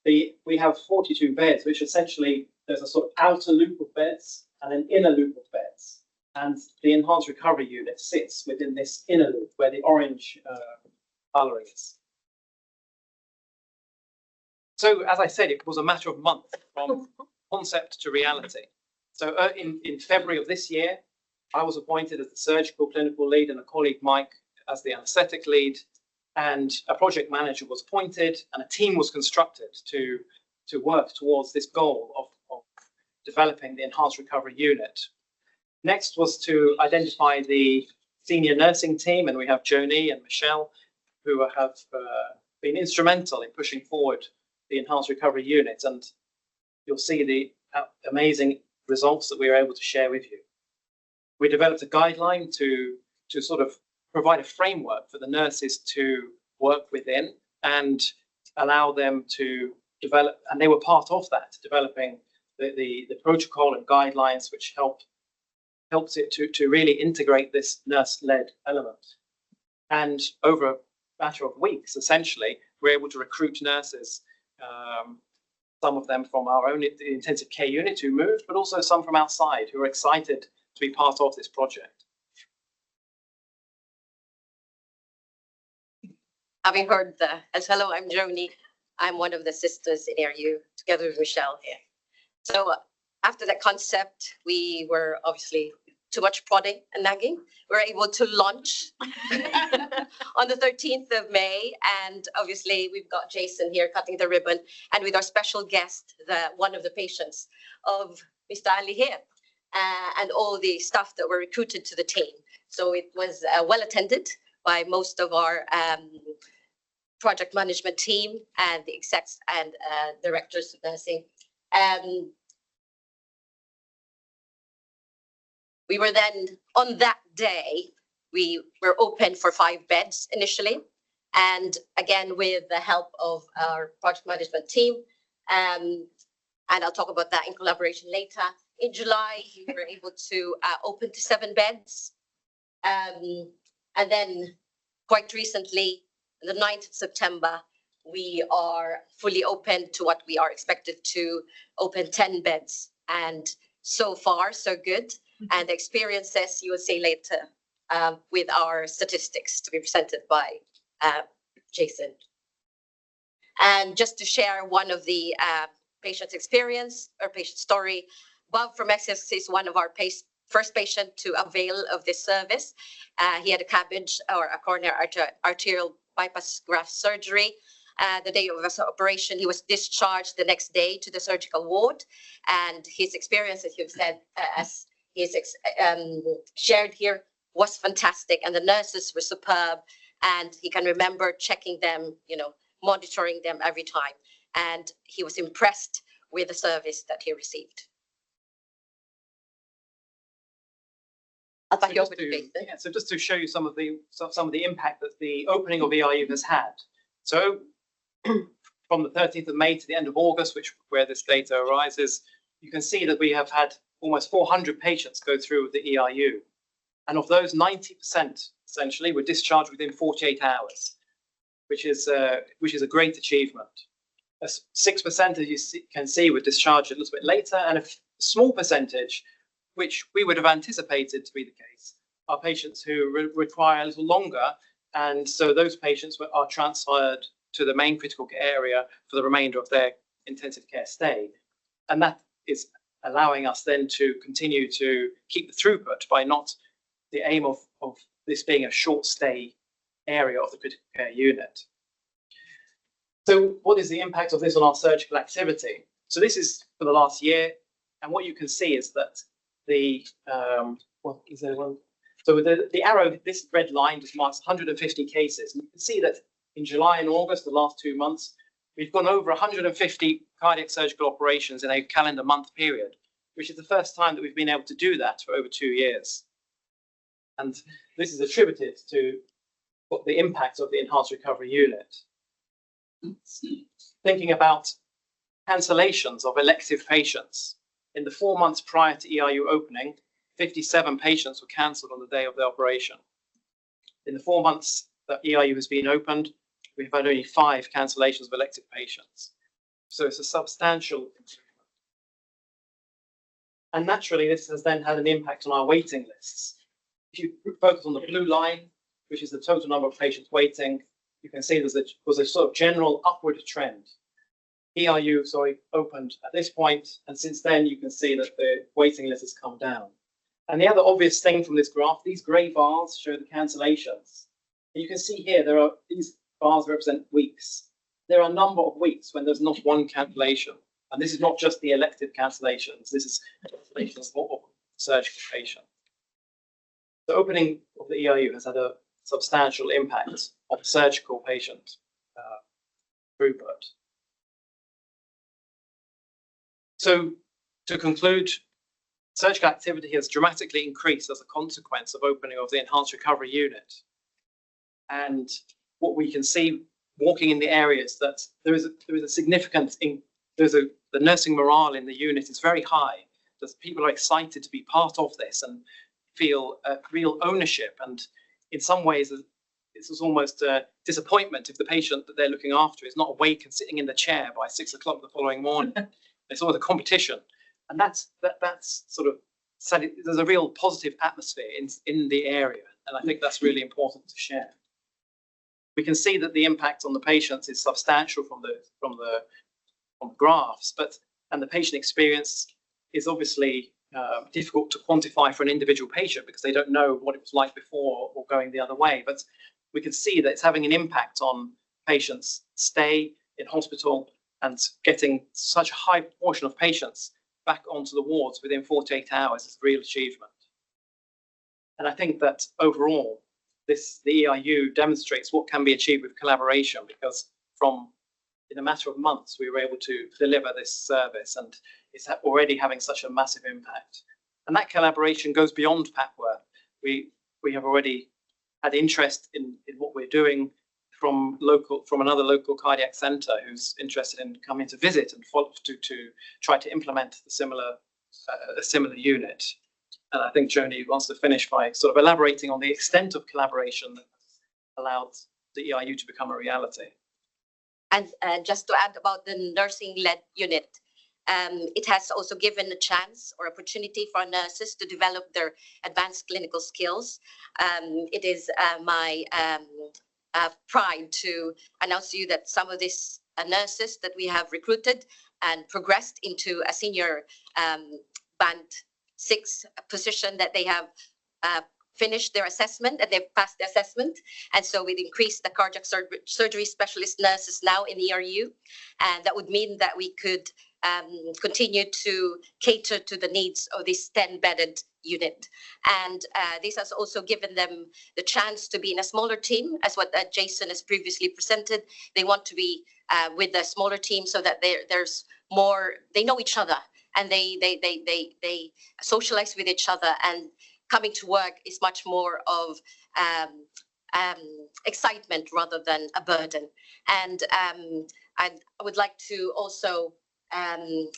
we have 42 beds, which essentially there's a sort of outer loop of beds and an inner loop of beds. And the enhanced recovery unit sits within this inner loop where the orange colouring is. So as I said, it was a matter of months from concept to reality. So in February of this year, I was appointed as the surgical clinical lead and a colleague, Mike, as the anaesthetic lead, and a project manager was appointed and a team was constructed to work towards this goal of developing the enhanced recovery unit. Next was to identify the senior nursing team, and we have Joni and Michelle, who have been instrumental in pushing forward the enhanced recovery unit, and you'll see the amazing results that we were able to share with you. We developed a guideline to sort of provide a framework for the nurses to work within and allow them to develop, and they were part of that, developing the protocol and guidelines which helps it to really integrate this nurse-led element. And over a matter of weeks, essentially, we're able to recruit nurses, some of them from our own intensive care unit who moved, but also some from outside who are excited to be part of this project. Having heard hello, I'm Joni. I'm one of the sisters in ARU, together with Michelle here. So after that concept, we were obviously too much prodding and nagging. We were able to launch on the 13th of May. And obviously we've got Jason here cutting the ribbon, and with our special guest, one of the patients of Mr. Ali here, and all the staff that were recruited to the team. So it was well attended by most of our project management team and the execs and directors of nursing. We were then, on that day, we were open for 5 beds initially. And again, with the help of our project management team, and I'll talk about that in collaboration later. In July, we were able to open to 7 beds. And then quite recently, the 9th of September, we are fully open to what we are expected to open 10 beds. And so far, so good. And the experiences you will see later with our statistics to be presented by Jason. And just to share one of the patient's experience or patient story, Bob from Essex is one of our first patient to avail of this service. He had a CABG or a coronary arterial bypass graft surgery. The day of his operation, he was discharged the next day to the surgical ward. And his experience, as you've said, as shared here was fantastic, and the nurses were superb, and he can remember checking them, monitoring them every time, and he was impressed with the service that he received. I'll pass you over to Jason. Yeah, so just to show you some of the impact that the opening of ERU has had. So from the 13th of May to the end of August, where this data arises, you can see that we have had almost 400 patients go through the ERU. And of those, 90% essentially were discharged within 48 hours, which is a great achievement. 6%, as you can see, were discharged a little bit later, and a small percentage, which we would have anticipated to be the case, are patients who require a little longer. And so those patients are transferred to the main critical care area for the remainder of their intensive care stay. And that is allowing us then to continue to keep the throughput by not the aim of this being a short stay area of the critical care unit. So what is the impact of this on our surgical activity? So this is for the last year. And what you can see is that the arrow, this red line just marks 150 cases. And you can see that in July and August, the last 2 months, we've gone over 150 cardiac surgical operations in a calendar month period, which is the first time that we've been able to do that for over 2 years. And this is attributed to the impact of the enhanced recovery unit. Thinking about cancellations of elective patients. In the 4 months prior to ERU opening, 57 patients were cancelled on the day of the operation. In the 4 months that ERU has been opened, we've had only 5 cancellations of elective patients. So it's a substantial improvement. And naturally, this has then had an impact on our waiting lists. If you focus on the blue line, which is the total number of patients waiting, you can see there was a sort of general upward trend. ERU, opened at this point, and since then you can see that the waiting list has come down. And the other obvious thing from this graph, these grey bars show the cancellations. And you can see here, these bars represent weeks. There are a number of weeks when there's not one cancellation. And this is not just the elective cancellations, this is cancellations of surgical patients. The opening of the ERU has had a substantial impact on surgical patient throughput. So to conclude, surgical activity has dramatically increased as a consequence of opening of the enhanced recovery unit. And what we can see walking in the areas that there is a significant, the nursing morale in the unit is very high. People are excited to be part of this and feel real ownership. And in some ways, it's almost a disappointment if the patient that they're looking after is not awake and sitting in the chair by 6 o'clock the following morning. It's sort of a competition. And that's sort of, there's a real positive atmosphere in the area. And I think that's really important to share. We can see that the impact on the patients is substantial from the graphs, and the patient experience is obviously difficult to quantify for an individual patient because they don't know what it was like before or going the other way. But we can see that it's having an impact on patients' stay in hospital and getting such a high proportion of patients back onto the wards within 48 hours is a real achievement. And I think that overall, the ERU demonstrates what can be achieved with collaboration, because in a matter of months, we were able to deliver this service, and it's already having such a massive impact. And that collaboration goes beyond Papworth. We have already had interest in what we're doing from another local cardiac centre who's interested in coming to visit and to try to implement a similar unit. And I think Joni wants to finish by sort of elaborating on the extent of collaboration that allowed the ERU to become a reality. And just to add about the nursing-led unit, it has also given a chance or opportunity for nurses to develop their advanced clinical skills. It is my pride to announce to you that some of these nurses that we have recruited and progressed into a senior band 6 position, that they have finished their assessment and they've passed the assessment. And so we've increased the cardiac surgery specialist nurses now in ERU. And that would mean that we could continue to cater to the needs of this 10-bedded unit. And this has also given them the chance to be in a smaller team, as what Jason has previously presented. They want to be with a smaller team so that there's more, they know each other, and they socialize with each other, and coming to work is much more of excitement rather than a burden. And I would like to also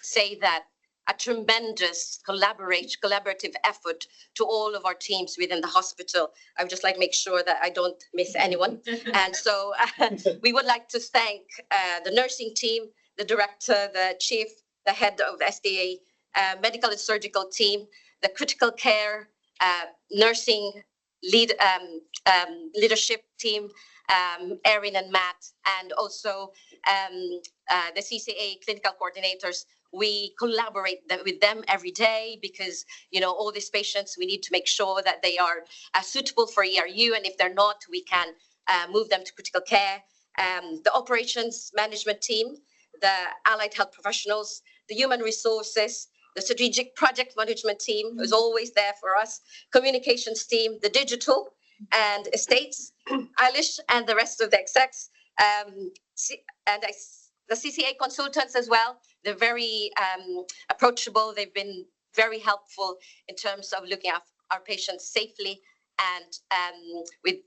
say that a tremendous collaborative effort to all of our teams within the hospital. I would just like to make sure that I don't miss anyone. And so we would like to thank the nursing team, the director, the chief, the head of the SDA medical and surgical team, the critical care nursing leadership team, Erin and Matt, and also the CCA clinical coordinators. We collaborate with them every day because, you know, all these patients, we need to make sure that they are suitable for ERU, and if they're not, we can move them to critical care. The operations management team, the allied health professionals, the human resources, the strategic project management team is always there for us, communications team, the digital and estates, Eilish and the rest of the execs, the CCA consultants as well. They're very approachable. They've been very helpful in terms of looking after our patients safely and with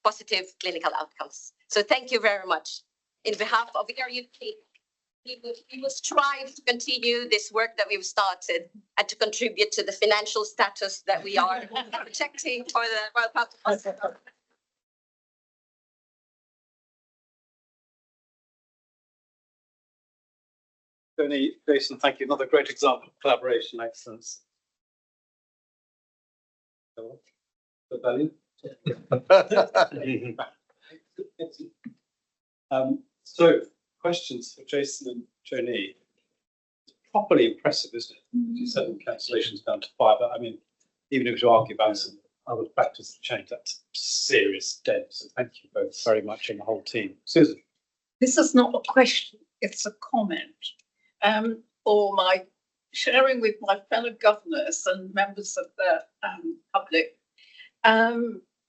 positive clinical outcomes. So thank you very much. In behalf of ERU team, we will strive to continue this work that we've started and to contribute to the financial status that we are protecting for the Royal Papworth Hospital. Tony, Jason, thank you. Another great example of collaboration excellence. So, questions for Jason and Joni. It's properly impressive, isn't it? You said cancellations down to 5. I mean, even if you argue about some other factors that change, that's serious dent. So thank you both very much and the whole team. Susan. This is not a question, it's a comment. Or my sharing with my fellow governors and members of the public.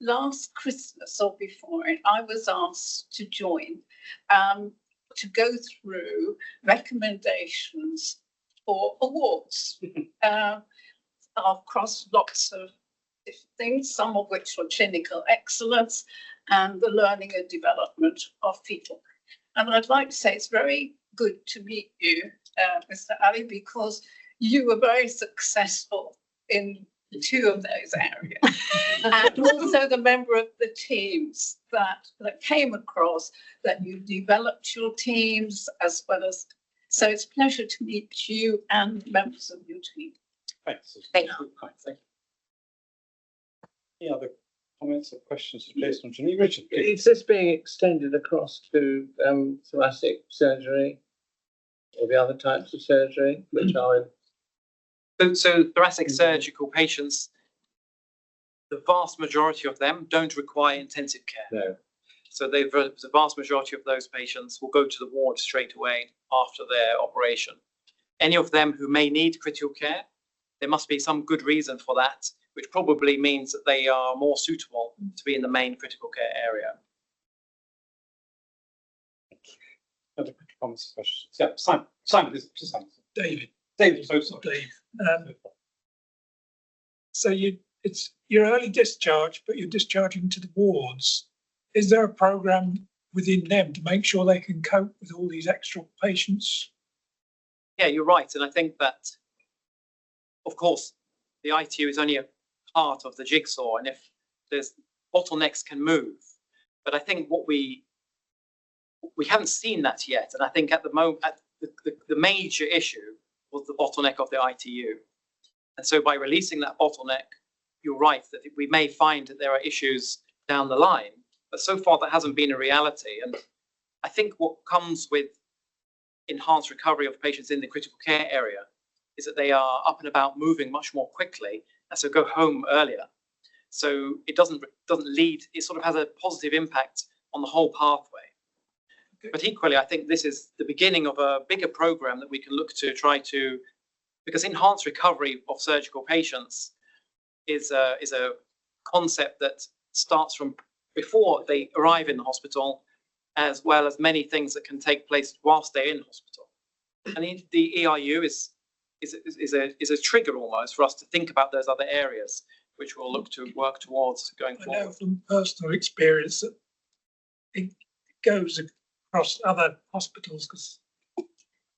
Last Christmas or before it, I was asked to join to go through recommendations for awards across lots of different things, some of which were clinical excellence and the learning and development of people. And I'd like to say it's very good to meet you, Mr. Ali, because you were very successful in 2 of those areas. And also the member of the teams that came across, that you developed your teams as well as, so it's a pleasure to meet you and members of your team. Thanks. Thank you. Thank you. Any other comments or questions for Jason and Joni? Richard, please. Is this being extended across to thoracic surgery or the other types of surgery, which are in? So thoracic surgical patients, the vast majority of them don't require intensive care. No. So the vast majority of those patients will go to the ward straight away after their operation. Any of them who may need critical care, there must be some good reason for that, which probably means that they are more suitable to be in the main critical care area. Other comments, questions? Yeah, Simon. Simon, David. David, so sorry. Dave. So it's your early discharge, but you're discharging to the wards. Is there a program within them to make sure they can cope with all these extra patients? Yeah, you're right. And I think that, of course, the ITU is only a part of the jigsaw. And if there's bottlenecks can move. But I think what we haven't seen that yet. And I think at the moment, the major issue was the bottleneck of the ITU. And so by releasing that bottleneck, you're right that we may find that there are issues down the line, but so far that hasn't been a reality. And I think what comes with enhanced recovery of patients in the critical care area is that they are up and about moving much more quickly, and so go home earlier. So it doesn't lead, it sort of has a positive impact on the whole pathway. But equally, I think this is the beginning of a bigger program that we can look to try to, because enhanced recovery of surgical patients is a concept that starts from before they arrive in the hospital, as well as many things that can take place whilst they're in hospital. And the ERU is a trigger almost for us to think about those other areas, which we'll look to work towards going forward. I know from personal experience that it goes across other hospitals, because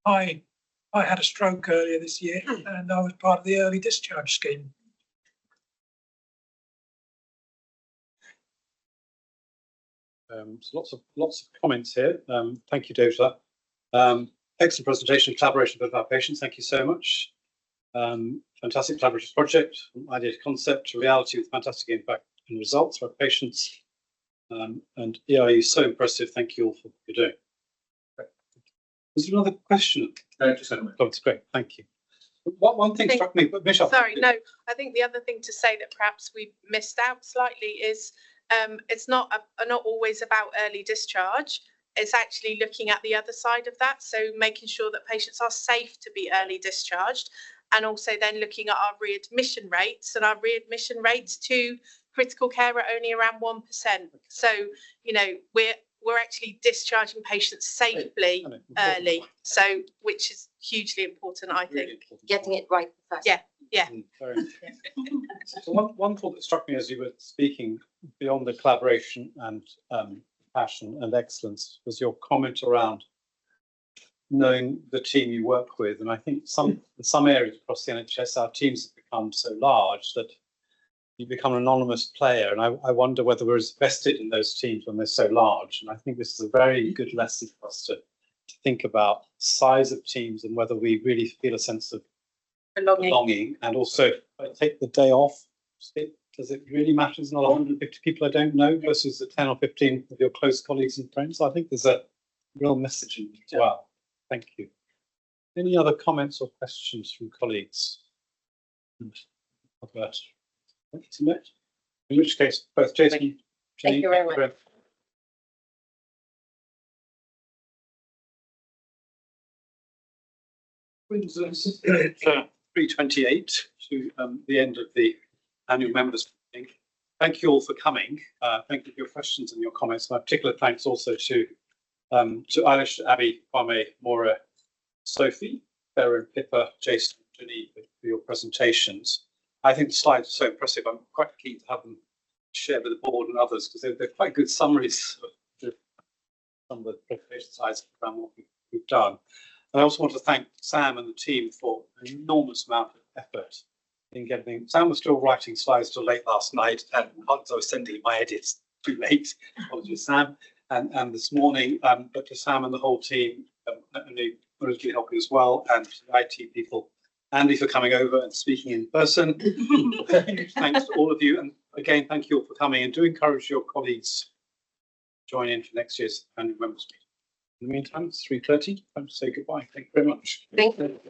I had a stroke earlier this year and I was part of the early discharge scheme. So lots of comments here. Thank you, Dave, for that. Excellent presentation, collaboration with our patients. Thank you so much. Fantastic collaborative project, from idea to concept to reality with fantastic impact and results for our patients. And ERU is so impressive. Thank you all for what you're doing. Was there another question? Just a minute. That's great. Thank you. One thing struck me, but Michelle. Sorry, no, I think the other thing to say that perhaps we missed out slightly is it's not always about early discharge. It's actually looking at the other side of that. So making sure that patients are safe to be early discharged, and also then looking at our readmission rates, and our readmission rates to critical care are only around 1%. So, you know, we're actually discharging patients safely early. So, which is hugely important, I think. Getting it right first. Yeah, yeah. So one thought that struck me as you were speaking, beyond the collaboration and passion and excellence, was your comment around knowing the team you work with. And I think in some areas across the NHS, our teams have become so large that you become an anonymous player. And I wonder whether we're as vested in those teams when they're so large. And I think this is a very good lesson for us to think about size of teams and whether we really feel a sense of belonging. And also, if I take the day off, does it really matter? It's not 150 people I don't know versus the 10 or 15 of your close colleagues and friends. So I think there's a real message in it as well. Thank you. Any other comments or questions from colleagues? Albert? In which case, both Jason, Thank you very much. Brings us at 3:28 to the end of the annual members meeting. Thank you all for coming. Thank you for your questions and your comments. My particular thanks also to Eilish, Abby, Kwame, Maura, Sophie, Sarah and Pippa, Jason, and Janine for your presentations. I think the slides are so impressive. I'm quite keen to have them shared with the board and others because they're quite good summaries of some of the presentation slides around what we've done. And I also want to thank Sam and the team for an enormous amount of effort in getting. Sam was still writing slides till late last night, and I was sending my edits too late. Apologies, Sam. And this morning, but to Sam and the whole team, only really helping as well, and to the IT people, Andy for coming over and speaking in person. Thanks to all of you, and again, thank you all for coming, and do encourage your colleagues to join in for next year's annual members meeting. In the meantime, it's 3:30. Time to say goodbye. Thank you very much. Thank you.